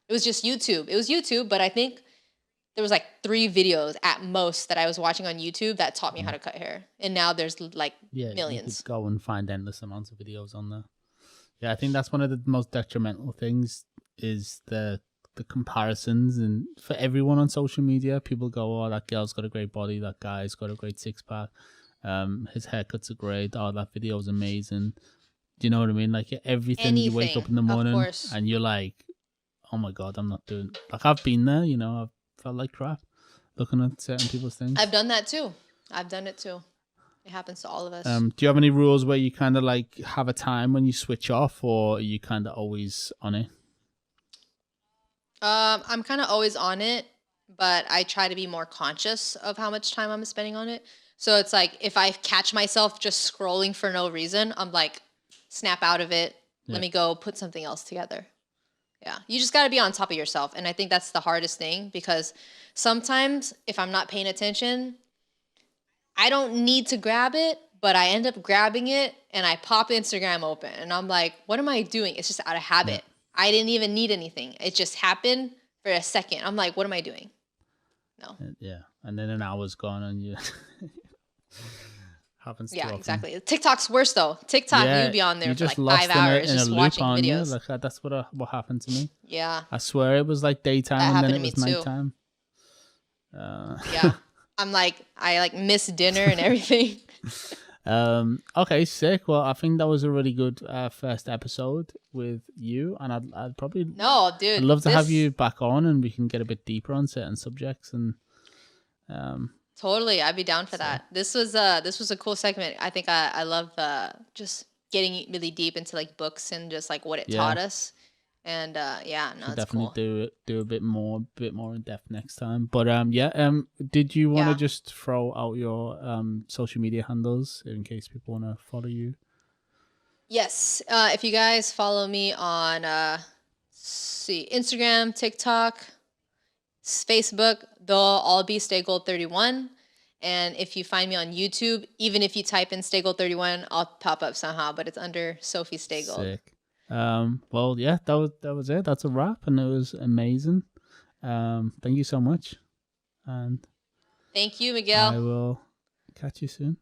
It was just YouTube. It was YouTube, but I think there was like 3 videos at most that I was watching on YouTube that taught me how to cut hair. And now there's like millions. You could go and find endless amounts of videos on there. Yeah, I think that's one of the most detrimental things is the comparisons. And for everyone on social media, people go, oh, that girl's got a great body, that guy's got a great six-pack, his haircuts are great, oh, that video's amazing. Do you know what I mean? Like everything, you wake up in the morning and you're like, oh my God, I'm not doing... Like I've been there, I've felt like crap looking at certain people's things. I've done that too. I've done it too. It happens to all of us. Do you have any rules where you kind of like have a time when you switch off, or are you kind of always on it? I'm kind of always on it, but I try to be more conscious of how much time I'm spending on it. So it's like if I catch myself just scrolling for no reason, I'm like, snap out of it. Let me go put something else together. Yeah. You just got to be on top of yourself. And I think that's the hardest thing, because sometimes if I'm not paying attention, I don't need to grab it, but I end up grabbing it and I pop Instagram open and I'm like, what am I doing? It's just out of habit. I didn't even need anything. It just happened for a second. I'm like, what am I doing? No. Yeah. And then an hour's gone and you... Happens too often. Exactly. TikTok's worse though. TikTok, you'd be on there for like 5 hours just watching videos. Like that's what happened to me. Yeah. I swear it was like daytime and then it was nighttime. Yeah. I'm like, I like miss dinner and everything. Okay, sick. Well, I think that was a really good first episode with you, and I'd probably I'd love to have you back on, and we can get a bit deeper on certain subjects and. Totally, I'd be down for that. This was a cool segment. I think I love just getting really deep into like books and just like what it taught us. And it's definitely cool. do a bit more in depth next time. But did you want to just throw out your social media handles in case people want to follow you? Yes, if you guys follow me on Instagram, TikTok, Facebook, they'll all be StayGold31. And if you find me on YouTube, even if you type in StayGold31, I'll pop up somehow, but it's under Sofie StayGold. Sick. Well, yeah, that was it. That's a wrap, and it was amazing. Thank you so much. And thank you, Miguel. I will catch you soon.